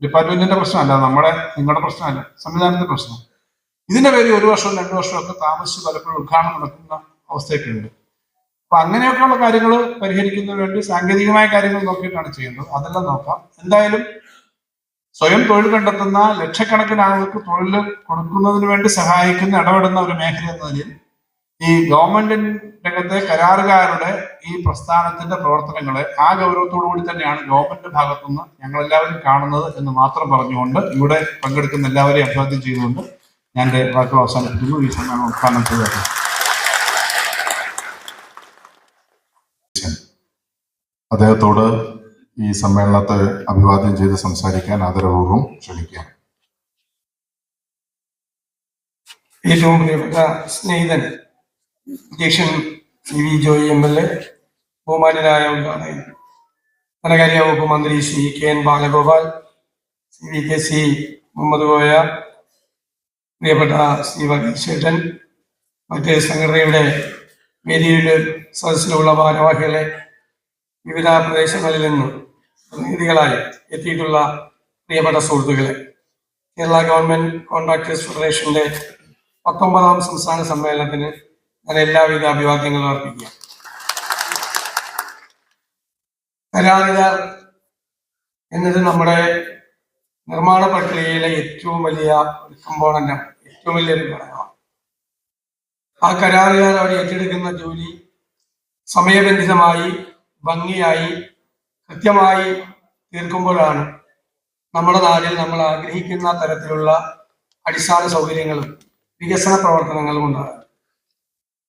ഡിപ്പാർട്ട്മെന്റിന്റെ പ്രശ്നമല്ല, നിങ്ങളുടെ പ്രശ്നമല്ല, സംവിധാനത്തിന്റെ പ്രശ്നം. ഇതിന്റെ പേര് 1 വർഷം 2 വർഷം ഒക്കെ താമസിച്ച് പലപ്പോഴും ഉദ്ഘാടനം നടക്കുന്ന അവസ്ഥയൊക്കെ ഉണ്ട്. അപ്പൊ അങ്ങനെയൊക്കെയുള്ള കാര്യങ്ങൾ പരിഹരിക്കുന്നതിന് വേണ്ടി സാങ്കേതികമായ കാര്യങ്ങൾ നോക്കിയിട്ടാണ് ചെയ്യുന്നത്. അതെല്ലാം നോക്കാം. എന്തായാലും സ്വയം തൊഴിൽ കണ്ടെത്തുന്ന ലക്ഷക്കണക്കിന് ആളുകൾക്ക് തൊഴിൽ കൊടുക്കുന്നതിന് വേണ്ടി സഹായിക്കുന്ന, ഇടപെടുന്ന ഒരു മേഖല എന്ന നിലയിൽ ഈ ഗവൺമെന്റ് രംഗത്തെ കരാറുകാരുടെ ഈ പ്രസ്ഥാനത്തിന്റെ പ്രവർത്തനങ്ങളെ ആ ഗൗരവത്തോടു കൂടി തന്നെയാണ് ഗവൺമെന്റ് ഭാഗത്തുനിന്ന് ഞങ്ങൾ എല്ലാവരും കാണുന്നത് എന്ന് മാത്രം പറഞ്ഞുകൊണ്ട് ഇവിടെ പങ്കെടുക്കുന്ന എല്ലാവരെയും അഭിവാദ്യം ചെയ്തുകൊണ്ട് ഞാൻ എൻ്റെ വാക്കുകൾ അവസാനിപ്പിക്കുന്നു. ഈ സമ്മേളനം ഉദ്ഘാടനം ചെയ്തു. അദ്ദേഹത്തോട് ഈ സമ്മേളനത്തെ അഭിവാദ്യം ചെയ്ത് സംസാരിക്കാൻ ആദരപൂർവ്വം ക്ഷണിക്കാം. ഏറ്റവും പ്രിയപ്പെട്ട സ്നേഹിതൻ അധ്യക്ഷൻ CV ജോയി MLA, ബഹുമാന്യനായ ഉദ്ഘാടകൻ ധനകാര്യ വകുപ്പ് മന്ത്രി ശ്രീ KN ബാലഗോപാൽ, CVKC മുഹമ്മദ് കോയ, പ്രിയപ്പെട്ട ശ്രീ വർഗീസ്, മറ്റ് സംഘടനയുടെ വേദിയിലെ സദസ്സിലുള്ള ഭാരവാഹികളെ, വിവിധ പ്രദേശങ്ങളിൽ നിന്ന് പ്രതിനിധികളായി എത്തിയിട്ടുള്ള പ്രിയപ്പെട്ട സുഹൃത്തുക്കളെ, കേരള ഗവൺമെന്റ് കോൺട്രാക്ടേഴ്സ് ഫെഡറേഷന്റെ 19ാം സംസ്ഥാന സമ്മേളനത്തിന് ഞാൻ എല്ലാവിധ അഭിവാദ്യങ്ങളും അർപ്പിക്കുക. കരാറുകാർ എന്നത് നമ്മുടെ നിർമ്മാണ പ്രക്രിയയിലെ ഏറ്റവും വലിയ ഒരു കമ്പോണന്റാണ്, ഏറ്റവും വലിയൊരു ഘടകമാണ്. ആ കരാറുകാർ അവർ ഏറ്റെടുക്കുന്ന ജോലി സമയബന്ധിതമായി, ഭംഗിയായി, കൃത്യമായി തീർക്കുമ്പോഴാണ് നമ്മുടെ നാട്ടിൽ നമ്മൾ ആഗ്രഹിക്കുന്ന തരത്തിലുള്ള അടിസ്ഥാന സൗകര്യങ്ങളും വികസന പ്രവർത്തനങ്ങളും ഉണ്ടാകും.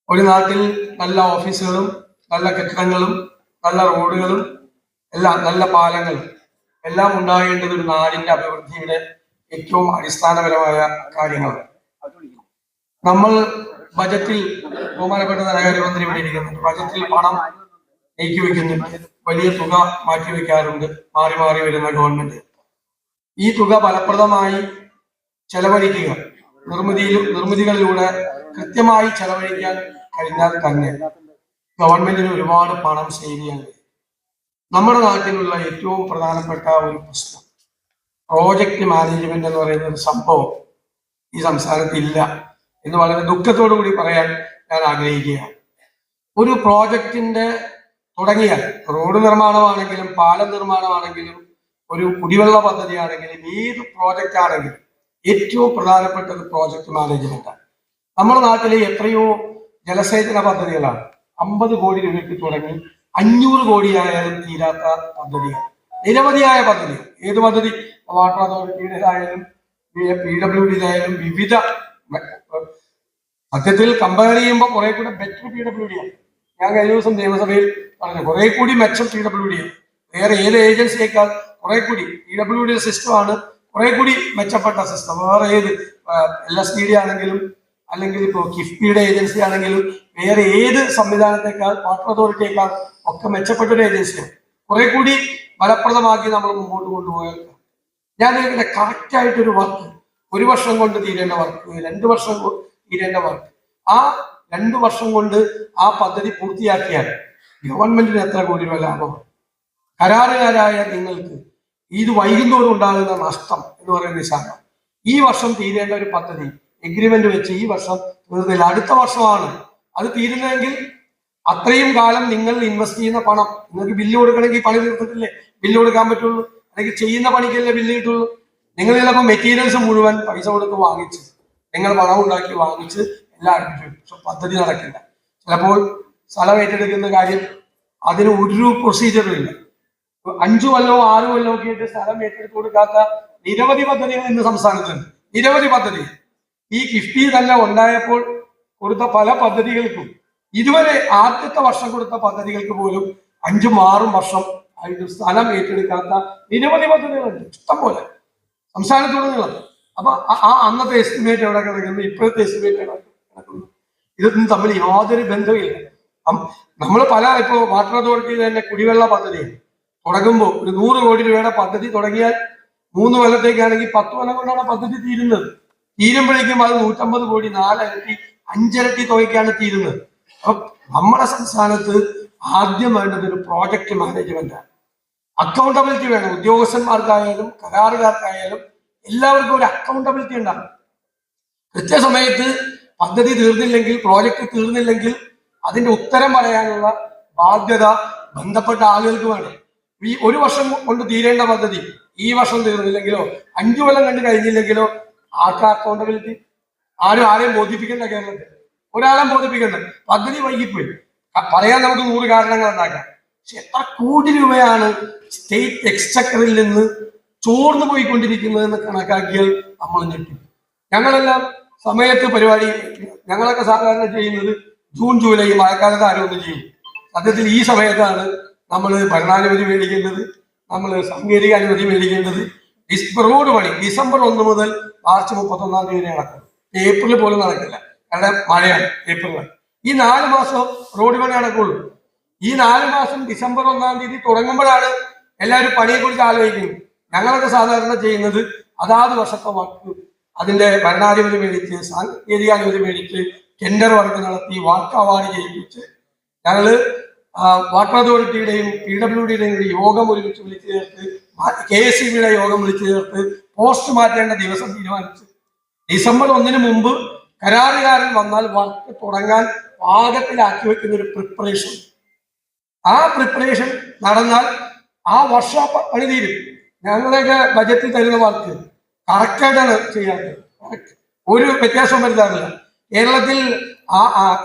ഒരു നാട്ടിൽ നല്ല ഓഫീസുകളും നല്ല കെട്ടിടങ്ങളും നല്ല റോഡുകളും എല്ലാം, നല്ല പാലങ്ങളും എല്ലാം ഉണ്ടാകേണ്ടത് ഒരു നാടിന്റെ അഭിവൃദ്ധിയുടെ ഏറ്റവും അടിസ്ഥാനപരമായ കാര്യങ്ങളാണ്. നമ്മൾ ബജറ്റിൽ, ബഹുമാനപ്പെട്ട ധനകാര്യമന്ത്രി ഇവിടെ ഇരിക്കുന്നുണ്ട്, ബജറ്റിൽ പണം നീക്കിവെക്കുന്നുണ്ട്, വലിയ തുക മാറ്റിവെക്കാറുണ്ട് മാറി മാറി വരുന്ന ഗവൺമെന്റ്. ഈ തുക ഫലപ്രദമായി ചെലവഴിക്കുക, നിർമ്മിതികളിലൂടെ കൃത്യമായി ചെലവഴിക്കാൻ കഴിഞ്ഞാൽ തന്നെ ഗവൺമെന്റിന് ഒരുപാട് പണം സേവ് ചെയ്യാൻ കഴിയും. നമ്മുടെ നാട്ടിലുള്ള ഏറ്റവും പ്രധാനപ്പെട്ട ഒരു പ്രശ്നം പ്രോജക്റ്റ് മാനേജ്മെന്റ് എന്ന് പറയുന്ന ഒരു സംഭവം ഈ സംസ്ഥാനത്ത് ഇല്ല എന്ന് വളരെ ദുഃഖത്തോടു കൂടി പറയാൻ ഞാൻ ആഗ്രഹിക്കുകയാണ്. ഒരു പ്രോജക്റ്റിന്റെ തുടങ്ങിയാൽ റോഡ് നിർമ്മാണമാണെങ്കിലും പാലം നിർമ്മാണമാണെങ്കിലും ഒരു കുടിവെള്ള പദ്ധതിയാണെങ്കിലും ഏത് പ്രോജക്റ്റ് ആണെങ്കിലും ഏറ്റവും പ്രധാനപ്പെട്ട ഒരു പ്രോജക്റ്റ് മാനേജ്മെന്റാണ്. നമ്മുടെ നാട്ടിലെ എത്രയോ ജലസേചന പദ്ധതികളാണ് 50 കോടി രൂപയ്ക്ക് തുടങ്ങി 500 കോടിയായാലും തീരാത്ത പദ്ധതികൾ, നിരവധിയായ പദ്ധതികൾ. ഏത് പദ്ധതി? വാട്ടർ അതോറിറ്റിയുടേതായാലും PWDയായാലും വിവിധ, സത്യത്തിൽ കമ്പയർ ചെയ്യുമ്പോൾ കുറെ കൂടെ ബെറ്റർ PWD ആണ്. ഞാൻ കഴിഞ്ഞ ദിവസം നിയമസഭയിൽ പറഞ്ഞു, കുറെ കൂടി മെച്ചം PWD ആണ്. വേറെ ഏത് ഏജൻസിയേക്കാൾ കുറെ കൂടി PWD സിസ്റ്റമാണ് കുറെ കൂടി മെച്ചപ്പെട്ട സിസ്റ്റം. വേറെ ഏത് LSTD ആണെങ്കിലും അല്ലെങ്കിൽ ഇപ്പോൾ കിഫ്ബിയുടെ ഏജൻസി ആണെങ്കിലും വേറെ ഏത് സംവിധാനത്തെക്കാൾ വാട്ടർ അതോറിറ്റിയേക്കാൾ ഒക്കെ മെച്ചപ്പെട്ട ഒരു ഏജൻസിയാണ്. കുറെ കൂടി ഫലപ്രദമാക്കി നമ്മൾ മുമ്പോട്ട് കൊണ്ടുപോയാൽ ഞാൻ ഇതിന്റെ കറക്റ്റ് ആയിട്ടൊരു വർക്ക്, 1 വർഷം കൊണ്ട് തീരേണ്ട വർക്ക്, 2 വർഷം തീരേണ്ട വർക്ക്, ആ 2 വർഷം കൊണ്ട് ആ പദ്ധതി പൂർത്തിയാക്കിയാൽ ഗവൺമെന്റിന് എത്ര കോടി രൂപ ലാഭമാണ്? കരാറുകാരായ നിങ്ങൾക്ക് ഇത് വൈകുന്നതോടും ഉണ്ടാകുന്ന നഷ്ടം എന്ന് പറയുന്നത് നിസ്സാരം. ഈ വർഷം തീരേണ്ട ഒരു പദ്ധതി എഗ്രിമെന്റ് വെച്ച് ഈ വർഷം തീർന്നില്ല, അടുത്ത വർഷമാണ് അത് തീരുന്നതെങ്കിൽ അത്രയും കാലം നിങ്ങൾ ഇൻവെസ്റ്റ് ചെയ്യുന്ന പണം, നിങ്ങൾക്ക് ബില്ല് കൊടുക്കണമെങ്കിൽ പണി തീർത്തിട്ടില്ലേ ബില്ല് കൊടുക്കാൻ പറ്റുള്ളൂ, അല്ലെങ്കിൽ ചെയ്യുന്ന പണിക്കല്ലേ ബില്ല് കിട്ടുള്ളൂ. നിങ്ങൾ ചിലപ്പോൾ മെറ്റീരിയൽസ് മുഴുവൻ പൈസ കൊടുത്ത് വാങ്ങിച്ച്, നിങ്ങൾ പണം ഉണ്ടാക്കി വാങ്ങിച്ച് എല്ലാം അടുപ്പിച്ചു, പക്ഷെ പദ്ധതി നടക്കില്ല. ചിലപ്പോൾ സ്ഥലം ഏറ്റെടുക്കുന്ന കാര്യം അതിന് ഒരു പ്രൊസീജിയറും ഇല്ല. 5 കൊല്ലമോ 6 കൊല്ലമോ ഒക്കെ ആയിട്ട് സ്ഥലം ഏറ്റെടുത്ത് കൊടുക്കാത്ത നിരവധി പദ്ധതികൾ ഇന്ന് സംസ്ഥാനത്തുണ്ട്, നിരവധി പദ്ധതി. ഈ കിഫ്ബി തന്നെ ഉണ്ടായപ്പോൾ കൊടുത്ത പല പദ്ധതികൾക്കും ഇതുവരെ ആദ്യത്തെ വർഷം കൊടുത്ത പദ്ധതികൾക്ക് പോലും 5ഉം 6ഉം വർഷം ആയിട്ട് സ്ഥലം ഏറ്റെടുക്കാത്ത നിരവധി പദ്ധതികളുണ്ട്, ഇഷ്ടം പോലെ സംസ്ഥാനത്തുടനീളം. അപ്പൊ ആ അന്നത്തെ എസ്റ്റിമേറ്റ് എവിടെ കിടക്കുന്നു, ഇപ്പോഴത്തെ എസ്റ്റിമേറ്റ് എവിടെ കിടക്കുന്നു, ഇതൊന്നും തമ്മിൽ യാതൊരു ബന്ധവുമില്ല. നമ്മൾ ഇപ്പോ വാട്ടർ അതോറിറ്റി തന്നെ കുടിവെള്ള പദ്ധതി തുടങ്ങുമ്പോൾ ഒരു 100 കോടി രൂപയുടെ പദ്ധതി തുടങ്ങിയാൽ 3 കൊല്ലത്തേക്കാണെങ്കിൽ 10 കൊല്ലം കൊണ്ടാണ് പദ്ധതി തീരുന്നത്. തീരുമ്പോഴേക്കും അത് 150 കോടി, 4 ഇരട്ടി 5 ഇരട്ടി തുകയ്ക്കാണ് തീരുന്നത്. അപ്പൊ നമ്മുടെ സംസ്ഥാനത്ത് ആദ്യം വേണ്ടത് ഒരു പ്രോജക്റ്റ് മാനേജ്മെന്റാണ്. അക്കൗണ്ടബിലിറ്റി വേണം. ഉദ്യോഗസ്ഥന്മാർക്കായാലും കരാറുകാർക്കായാലും എല്ലാവർക്കും ഒരു അക്കൗണ്ടബിലിറ്റി ഉണ്ടാകും. കൃത്യസമയത്ത് പദ്ധതി തീർന്നില്ലെങ്കിൽ, പ്രോജക്റ്റ് തീർന്നില്ലെങ്കിൽ അതിന്റെ ഉത്തരം പറയാനുള്ള ബാധ്യത ബന്ധപ്പെട്ട ആളുകൾക്ക് വേണം. ഈ 1 വർഷം കൊണ്ട് തീരേണ്ട പദ്ധതി ഈ വർഷം തീർന്നില്ലെങ്കിലോ 5 കൊല്ലം കണ്ട് കഴിഞ്ഞില്ലെങ്കിലോ ആർക്കാ അക്കൗണ്ടബിലിറ്റി? ആരെയും ബോധിപ്പിക്കേണ്ട കേരളത്തിൽ, ഒരാളെ ബോധിപ്പിക്കേണ്ട. പദ്ധതി വൈകിപ്പോയി പറയാൻ നമുക്ക് 100 കാരണങ്ങൾ ഉണ്ടാക്കാം. പക്ഷെ എത്ര കോടി രൂപയാണ് സ്റ്റേറ്റ് എക്സ്ചക്കറിൽ നിന്ന് ചോർന്നു പോയിക്കൊണ്ടിരിക്കുന്നതെന്ന് കണക്കാക്കിയാൽ നമ്മൾ ഞെട്ടി. ഞങ്ങളെല്ലാം സമയത്ത് പരിപാടി, ഞങ്ങളൊക്കെ സാധാരണ ചെയ്യുന്നത് ജൂൺ ജൂലൈ മഴക്കാലത്ത് ആരും ഒന്നും ചെയ്യും. സത്യത്തിൽ ഈ സമയത്താണ് നമ്മൾ ഭരണാനുമതി മേടിക്കേണ്ടത്, നമ്മൾ സാങ്കേതിക അനുമതി മേടിക്കേണ്ടത്. റോഡ് പണി ഡിസംബർ 1 മുതൽ മാർച്ച് 31 തീയതി നടക്കും. ഏപ്രിൽ പോലും നടക്കില്ല, കാരണം മഴയാണ് ഏപ്രിൽ. ഈ 4 മാസം റോഡ് പണി നടക്കുള്ളൂ. ഈ 4 മാസം ഡിസംബർ 1 തീയതി തുടങ്ങുമ്പോഴാണ് എല്ലാവരും പണിയെക്കുറിച്ച് ആലോചിക്കുന്നത്. ഞങ്ങളൊക്കെ സാധാരണ ചെയ്യുന്നത് അതാത് വർഷത്തെ വർക്ക് അതിന്റെ ഭരണാനുമതി മേടിച്ച്, സാങ്കേതിക അനുമതി മേടിച്ച്, ടെൻഡർ വർക്ക് നടത്തി, വർക്ക് അവാർഡ് ചെയ്യിപ്പിച്ച്, ഞങ്ങള് വാട്ടർ അതോറിറ്റിയുടെയും PWDയുടെയും കൂടി യോഗം ഒരുമിച്ച് വിളിച്ചു ചേർത്ത്, KSEBിയുടെ യോഗം വിളിച്ചു ചേർത്ത് പോസ്റ്റ് മാറ്റേണ്ട ദിവസം തീരുമാനിച്ചു. ഡിസംബർ 1 മുമ്പ് കരാറുകാരൻ വന്നാൽ വർക്ക് തുടങ്ങാൻ പാകത്തിലാക്കി വെക്കുന്ന ഒരു പ്രിപ്പറേഷൻ, ആ പ്രിപ്പറേഷൻ നടന്നാൽ ആ വർഷം പണി തീരും. ഞങ്ങളുടെയൊക്കെ ബജറ്റിൽ തരുന്ന വർക്ക് കറക്റ്റായിട്ടാണ് ചെയ്യാറ്, ഒരു വ്യത്യാസവും വരുത്താറില്ല. കേരളത്തിൽ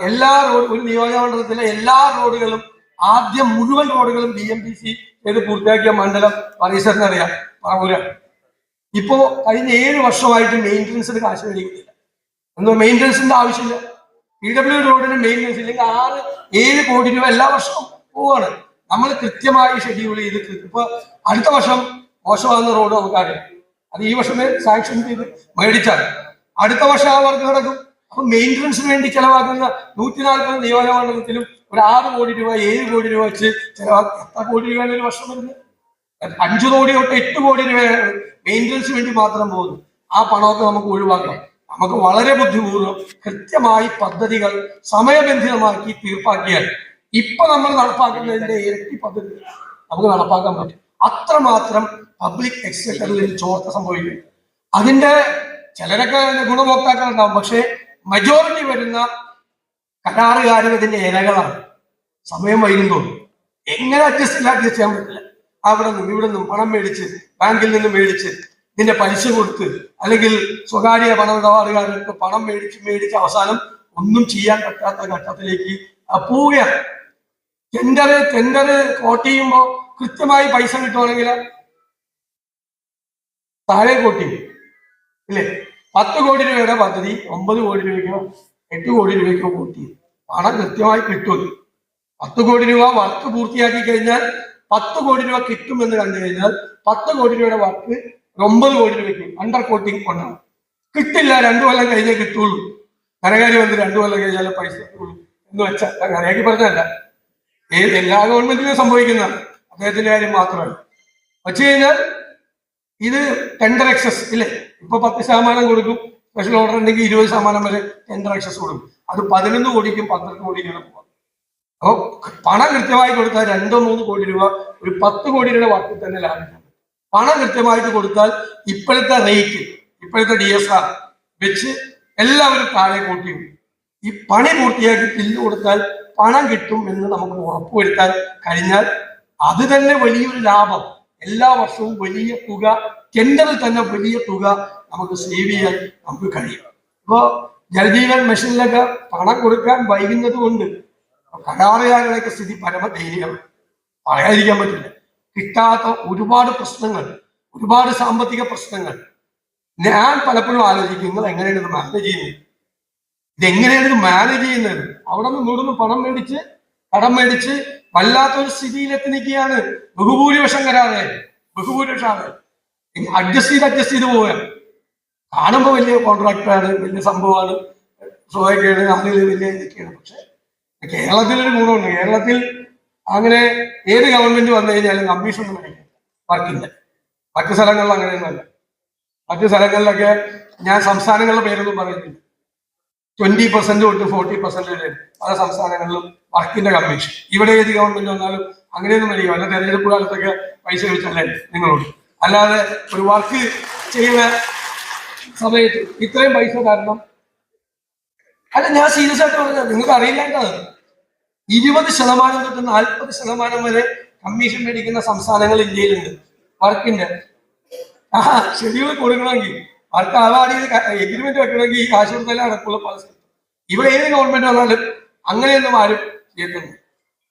എല്ലാ ഒരു നിയോജകമണ്ഡലത്തിലെ എല്ലാ റോഡുകളും ആദ്യം മുഴുവൻ റോഡുകളും BMTC ചെയ്ത് പൂർത്തിയാക്കിയ മണ്ഡലം പറീശ്വരനറിയാം, പറവൂര. ഇപ്പോ കഴിഞ്ഞ 7 വർഷമായിട്ട് മെയിൻ്റനൻസിന് കാശ് മേടിക്കുന്നില്ല. എന്തോ മെയിൻ്റനൻസിന്റെ ആവശ്യമില്ല. PWD റോഡിന് മെയിൻ്റനൻസ് ഇല്ലെങ്കിൽ 6-7 കോടി രൂപ എല്ലാ വർഷവും പോവാണ്. നമ്മൾ കൃത്യമായി ഷെഡ്യൂൾ ചെയ്ത് ഇപ്പൊ അടുത്ത വർഷം മോശമാകുന്ന റോഡ് നമുക്കറിയാം. അത് ഈ വർഷമേ സാങ്ഷൻ ചെയ്ത് മേടിച്ചാൽ അടുത്ത വർഷം ആ വർക്ക് നടക്കും. അപ്പൊ മെയിൻ്റനൻസിന് വേണ്ടി ചെലവാക്കുന്ന 140 നിയോജകമണ്ഡലത്തിലും ഒരു 6 കോടി രൂപ 7 കോടി രൂപ വെച്ച് ചെലവാക്കി എത്ര കോടി രൂപയാണ് ഒരു വർഷം വരുന്നത്? 5 കോടി തൊട്ട് 8 കോടി രൂപയാണ് മെയിൻ്റനൻസിന് വേണ്ടി മാത്രം പോകുന്നത്. ആ പണമൊക്കെ നമുക്ക് ഒഴിവാക്കാം. നമുക്ക് വളരെ ബുദ്ധിപൂർവ്വം കൃത്യമായി പദ്ധതികൾ സമയബന്ധിതമാക്കി തീർപ്പാക്കിയാൽ ഇപ്പൊ നമ്മൾ നടപ്പാക്കുന്നതിന്റെ ഇരട്ടി പദ്ധതി നമുക്ക് നടപ്പാക്കാൻ പറ്റും. അത്രമാത്രം പബ്ലിക് എക്സ്ചക്കറിൽ ചോർച്ച സംഭവിക്കും. അതിന്റെ ചിലരൊക്കെ ഗുണഭോക്താക്കളുണ്ടാവും, പക്ഷെ മജോറിറ്റി വരുന്ന കരാറുകാരും ഇതിന്റെ ഇരകളാണ്. സമയം വൈകുന്നു. എങ്ങനെ അഡ്ജസ്റ്റ് ചെയ്യാൻ പറ്റില്ല. അവിടെ നിന്നും ഇവിടെ നിന്നും പണം മേടിച്ച്, ബാങ്കിൽ നിന്നും മേടിച്ച്, ഇതിന്റെ പലിശ കൊടുത്ത്, അല്ലെങ്കിൽ സ്വകാര്യ പണമിടപാടുകാർക്ക് പണം മേടിച്ച് അവസാനം ഒന്നും ചെയ്യാൻ പറ്റാത്ത ഘട്ടത്തിലേക്ക് പോവുകയാണ്. ടെൻഡർ കോട്ട് ചെയ്യുമ്പോൾ കൃത്യമായി പൈസ കിട്ടുവാണെങ്കിൽ താഴെ കോട്ട് ചെയ്യും ഇല്ലേ? 10 കോടി രൂപയുടെ പദ്ധതി 9 കോടി രൂപയ്ക്കോ 8 കോടി രൂപയ്ക്കോ കോട്ട് ചെയ്യും. പണം കൃത്യമായി കിട്ടും. 10 കോടി രൂപ വർക്ക് പൂർത്തിയാക്കി കഴിഞ്ഞാൽ 10 കോടി രൂപ കിട്ടുമെന്ന് കണ്ടു കഴിഞ്ഞാൽ 10 കോടി രൂപയുടെ വർക്ക് 9 കോടി രൂപയ്ക്ക് അണ്ടർ കോട്ടിങ് കൊണ്ടാണ്. കിട്ടില്ല, 2 കൊല്ലം കഴിഞ്ഞേ കിട്ടുള്ളൂ. ധനകാര്യ മന്ത്രി 2 കൊല്ലം കഴിഞ്ഞാൽ പൈസ കിട്ടുള്ളൂ എന്ന് വെച്ചാൽ ധനകാര്യാക്കി പറഞ്ഞല്ല, എല്ലാ ഗവൺമെന്റിനും സംഭവിക്കുന്നതാണ്, അദ്ദേഹത്തിന്റെ കാര്യം മാത്രമല്ല. വച്ചു കഴിഞ്ഞാൽ ഇത് ടെൻഡർ എക്സസ് ഇല്ലേ? ഇപ്പൊ 10% കൊടുക്കും, സ്പെഷ്യൽ ഓർഡർ ഉണ്ടെങ്കിൽ 20% വരെ ടെൻഡർ എക്സസ് കൊടുക്കും. അത് 11 കോടിക്കും 12 കോടിക്കും പോകാം. അപ്പോൾ പണം കൃത്യമായി കൊടുത്താൽ 2-3 കോടി രൂപ ഒരു 10 കോടി രൂപയുടെ വർക്കിൽ തന്നെ ലാഭിക്കാം. പണം കൃത്യമായിട്ട് കൊടുത്താൽ ഇപ്പോഴത്തെ റേറ്റ്, ഇപ്പോഴത്തെ DSR വെച്ച് എല്ലാവരും താഴെ കൂട്ടി. ഈ പണി പൂർത്തിയാക്കി ബില്ല് കൊടുത്താൽ പണം കിട്ടും എന്ന് നമുക്ക് ഉറപ്പുവരുത്താൻ കഴിഞ്ഞാൽ അത് തന്നെ വലിയൊരു ലാഭം. എല്ലാ വർഷവും വലിയ തുക, ടെൻഡറിൽ തന്നെ വലിയ തുക നമുക്ക് സേവ് ചെയ്യാൻ നമുക്ക് കഴിയും. ഇപ്പോ ജലജീവൻ മിഷനിലൊക്കെ പണം കൊടുക്കാൻ വൈകുന്നത് കൊണ്ട് കരാറുകാരുടെയൊക്കെ സ്ഥിതി പരമദയനീയമാണ്, പറയാതിരിക്കാൻ പറ്റില്ല. കിട്ടാത്ത ഒരുപാട് പ്രശ്നങ്ങൾ, ഒരുപാട് സാമ്പത്തിക പ്രശ്നങ്ങൾ. ഞാൻ പലപ്പോഴും ആലോചിക്കും, നിങ്ങൾ എങ്ങനെയാണ് ഇത് മാനേജ് ചെയ്യുന്നത്? ഇതെങ്ങനെയാണ് ഇത് മാനേജ് ചെയ്യുന്നത്? അവിടെ നിന്ന് ഇവിടുന്ന് പണം മേടിച്ച്, കടം മേടിച്ച് വല്ലാത്തൊരു സ്ഥിതിയിലെത്തി നിൽക്കുകയാണ് ബഹുഭൂരിപക്ഷം കരാറുകാർ. അഡ്ജസ്റ്റ് ചെയ്ത് പോവുകയാണ്. കാണുമ്പോൾ വലിയ കോൺട്രാക്ടറാണ്, വലിയ സംഭവമാണ്, സ്വാഭാവികമാണ്, ആളുകൾ വലിയ ഇതൊക്കെയാണ്. പക്ഷെ കേരളത്തിലൊരു ഗുണമുണ്ട്. കേരളത്തിൽ അങ്ങനെ ഏത് ഗവൺമെന്റ് വന്നു കഴിഞ്ഞാലും കമ്മീഷൻ ഒന്നും കഴിക്കില്ല വർക്കിന്റെ. മറ്റു സ്ഥലങ്ങളിൽ അങ്ങനെയൊന്നുമല്ല. മറ്റു സ്ഥലങ്ങളിലൊക്കെ ഞാൻ സംസ്ഥാനങ്ങളുടെ പേരൊന്നും പറയുന്നില്ല, 20% തൊട്ട് 40% വരെ പല സംസ്ഥാനങ്ങളിലും വർക്കിന്റെ കമ്മീഷൻ. ഇവിടെ ഏത് ഗവൺമെന്റ് വന്നാലും അങ്ങനെയൊന്നും വരിക. വല്ല തെരഞ്ഞെടുപ്പ് കാലത്തൊക്കെ പൈസ ചോദിച്ചല്ലേ നിങ്ങളോട്. അല്ലാതെ ഒരു വർക്ക് ചെയ്യുന്ന സമയത്ത് ഇത്രയും പൈസ തരണം അല്ല. ഞാൻ സീരിയസ് ആയിട്ട് പറഞ്ഞത് നിങ്ങൾക്ക് അറിയില്ലാണ്ടത്. 20% തൊട്ട് 40% വരെ കമ്മീഷൻ മേടിക്കുന്ന സംസ്ഥാനങ്ങൾ ഇന്ത്യയിലുണ്ട് വർക്കിന്റെ. ഷെഡ്യൂൾ കൊടുക്കണമെങ്കിൽ, വർക്ക് അവാർഡിൽ എഗ്രിമെന്റ് വെക്കണമെങ്കിൽ ഈ കാശ് കൊടുത്താലേ നടക്കുള്ള പല സ്ഥലത്ത്. ഇവിടെ ഏത് ഗവൺമെന്റ് വന്നാലും അങ്ങനെയൊന്നും ആരും ചെയ്യത്തില്ല.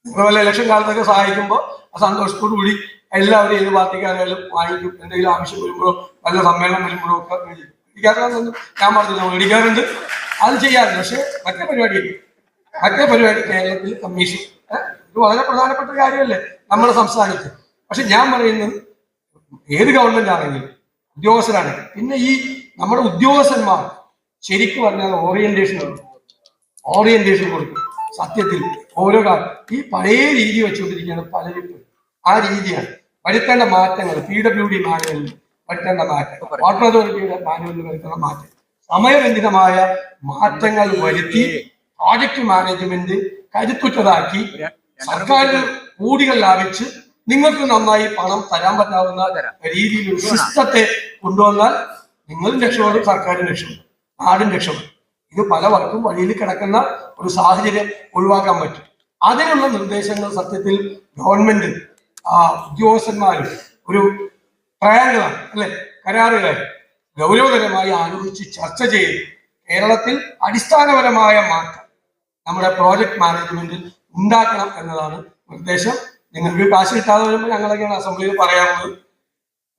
നിങ്ങൾ വല്ല ഇലക്ഷൻ കാലത്തൊക്കെ സഹായിക്കുമ്പോൾ സന്തോഷത്തോടു കൂടി എല്ലാവരും ഏത് പാർട്ടിക്കാരായാലും വാങ്ങിക്കും. എന്തെങ്കിലും ആവശ്യം വരുമ്പോഴോ വല്ല സമ്മേളനം വരുമ്പോഴോ ഒക്കെ മേടിക്കാറുണ്ടെന്ന് ഞാൻ പറഞ്ഞില്ല, മേടിക്കാറുണ്ട്, അത് ചെയ്യാറുണ്ട്. പക്ഷെ മറ്റേ പരിപാടി കേരളത്തിൽ കമ്മീഷൻ ഇത് വളരെ പ്രധാനപ്പെട്ട കാര്യമല്ലേ നമ്മുടെ സംസ്ഥാനത്ത്. പക്ഷെ ഞാൻ പറയുന്നത് ഏത് ഗവൺമെന്റ് ആണെങ്കിലും ഉദ്യോഗസ്ഥരാണെങ്കിൽ പിന്നെ ഈ നമ്മുടെ ഉദ്യോഗസ്ഥന്മാർ ശരിക്കും പറഞ്ഞാൽ ഓറിയന്റേഷൻ കൊടുക്കും. സത്യത്തിൽ ഓരോ കാലം ഈ പഴയ രീതി വെച്ചുകൊണ്ടിരിക്കുകയാണ് പലരും. ആ രീതിയാണ് വരുത്തേണ്ട മാറ്റങ്ങൾ. PWD മാനുവലിൽ വരുത്തേണ്ട മാറ്റം, വാട്ടർ അതോറിറ്റിയുടെ മാനുവലിൽ വരുത്തേണ്ട മാറ്റം, സമയബന്ധിതമായ മാറ്റങ്ങൾ വരുത്തി പ്രോജക്ട് മാനേജ്മെന്റ് കരുത്തുറ്റതാക്കി സർക്കാരിന് കോടികൾ ലാഭിച്ച് നിങ്ങൾക്ക് നന്നായി പണം തരാൻ പറ്റാവുന്ന രീതിയിൽ ഒരു സിസ്റ്റത്തെ കൊണ്ടുവന്നാൽ നിങ്ങളും രക്ഷപ്പെടും, സർക്കാരും രക്ഷപ്പെടും, നാടും രക്ഷപ്പെടും. ഇത് പലവർക്കും വഴിയിൽ കിടക്കുന്ന ഒരു സാഹചര്യം ഒഴിവാക്കാൻ പറ്റും. അതിനുള്ള നിർദ്ദേശങ്ങൾ സത്യത്തിൽ ഗവൺമെന്റ് ഉദ്യോഗസ്ഥന്മാരും ഒരു ട്രയാങ്കിളാണ് അല്ലെ, കരാറുകാർ ഗൗരവതരമായി ആലോചിച്ച് ചർച്ച ചെയ്ത് കേരളത്തിൽ അടിസ്ഥാനപരമായ മാറ്റം നമ്മുടെ പ്രോജക്ട് മാനേജ്മെന്റിൽ ഉണ്ടാക്കണം എന്നതാണ് നിർദ്ദേശം. നിങ്ങൾക്ക് കാശ് കിട്ടാതെ വരുമ്പോൾ ഞങ്ങളൊക്കെയാണ് അസംബ്ലിയിൽ പറയാറുള്ളത്.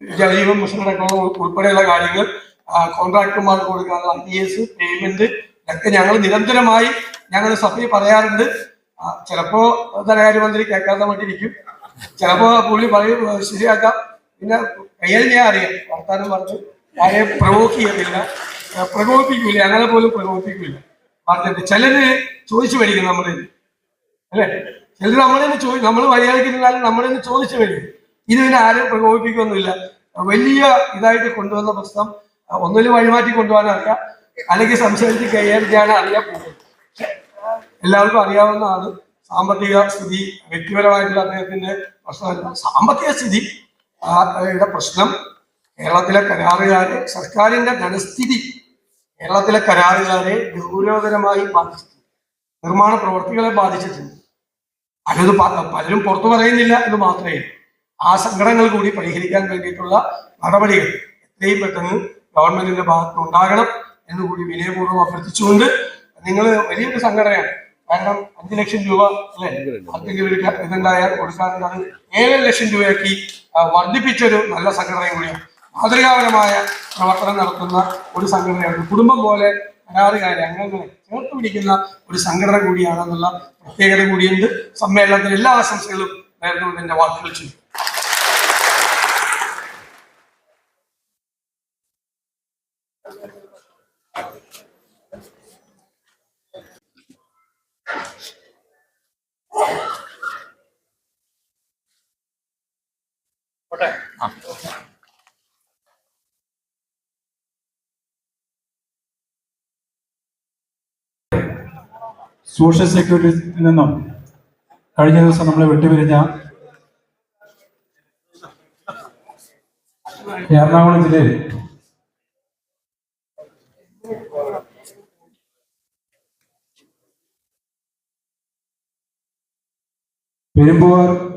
ജലജീവൻ മിഷൻ അടക്കമുള്ള ഉൾപ്പെടെയുള്ള കാര്യങ്ങൾ കോൺട്രാക്ടർമാർക്ക് കൊടുക്കാനുള്ള IAS പേയ്മെന്റ് ഇതൊക്കെ ഞങ്ങൾ നിരന്തരമായി സഭയിൽ പറയാറുണ്ട്. ചിലപ്പോ ധനകാര്യമന്ത്രി കേൾക്കാതെ മട്ടിരിക്കും, ചിലപ്പോ പുള്ളി പറയും ശരിയാക്കാം. പിന്നെ കയ്യിൽ ഞാൻ അറിയാം, വർത്താനം പറഞ്ഞ് ആരെയും പ്രകോപിപ്പിക്കൂല, ഞങ്ങളെ പോലും പ്രകോപിപ്പിക്കൂല. പറഞ്ഞിട്ട് ചിലര് ചോദിച്ചു മേടിക്കും നമ്മളെ അല്ലെ, ചിലർ നമ്മൾ മര്യാദക്കിരുന്നാലും നമ്മുടെ ചോദിച്ചു മേടിക്കും. ഇതിനെ ആരും പ്രകോപിപ്പിക്കൊന്നുമില്ല. വലിയ ഇതായിട്ട് കൊണ്ടുവന്ന പ്രശ്നം ഒന്നിലും വഴിമാറ്റി കൊണ്ടുപോകാൻ അറിയാം, അല്ലെങ്കിൽ സംസാരിച്ച് കൈകാര്യം അറിയാൻ പോകും. എല്ലാവർക്കും അറിയാവുന്നതാണ് സാമ്പത്തിക സ്ഥിതി. വ്യക്തിപരമായിട്ടുള്ള അദ്ദേഹത്തിന്റെ പ്രശ്നമല്ല, സാമ്പത്തിക സ്ഥിതിയുടെ പ്രശ്നം കേരളത്തിലെ കരാറുകാരെ, സർക്കാരിന്റെ ധനസ്ഥിതി കേരളത്തിലെ കരാറുകാരെ ഗൗരവതരമായി ബാധിച്ചിട്ടുണ്ട്, നിർമ്മാണ പ്രവർത്തികളെ ബാധിച്ചിട്ടുണ്ട്. പലരും പുറത്തു പറയുന്നില്ല എന്ന് മാത്രമേ. ആ സങ്കടങ്ങൾ കൂടി പരിഹരിക്കാൻ വേണ്ടിയിട്ടുള്ള നടപടികൾ എത്രയും പെട്ടെന്ന് ഗവൺമെന്റിന്റെ ഭാഗത്ത് ഉണ്ടാകണം എന്നുകൂടി വിനയപൂർവ്വം അഭ്യർത്ഥിച്ചുകൊണ്ട്, നിങ്ങൾ വലിയൊരു സംഘടനയാണ്. കാരണം 5 ലക്ഷം രൂപ അല്ലെ എന്തെങ്കിലും ഒരു ഇതുണ്ടായാൽ കൊടുക്കാറുണ്ട്. 7 ലക്ഷം രൂപയാക്കി വർദ്ധിപ്പിച്ചൊരു നല്ല സംഘടന കൂടിയാണ്. മാതൃകാപരമായ പ്രവർത്തനം നടത്തുന്ന ഒരു സംഘടനയാണ്. കുടുംബം പോലെ കരാറുകാരെ അംഗങ്ങളെ ചേർത്ത് പിടിക്കുന്ന ഒരു സംഘടന കൂടിയാണെന്നുള്ള പ്രത്യേകത കൂടിയുണ്ട്. സമ്മേളനത്തിന് എല്ലാ ആശംസകളും നേർന്നുകൊണ്ട് എന്റെ വാക്കുകൾ ചെയ്യും. സോഷ്യൽ സെക്യൂരിറ്റിയിൽ നിന്നും കഴിഞ്ഞ ദിവസം നമ്മളെ വിട്ടുപിരിഞ്ഞ എറണാകുളം ജില്ലയിൽ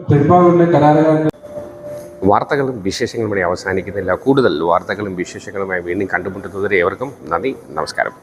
പെരുമ്പാവൂരിലെ കരാറുകാരന്റെ വാർത്തകളും വിശേഷങ്ങളും ഇവിടെ അവസാനിക്കുന്നില്ല. കൂടുതൽ വാർത്തകളും വിശേഷങ്ങളുമായി വീണ്ടും കണ്ടുമുട്ടുന്നതുവരെ ഏവർക്കും നന്ദി, നമസ്കാരം.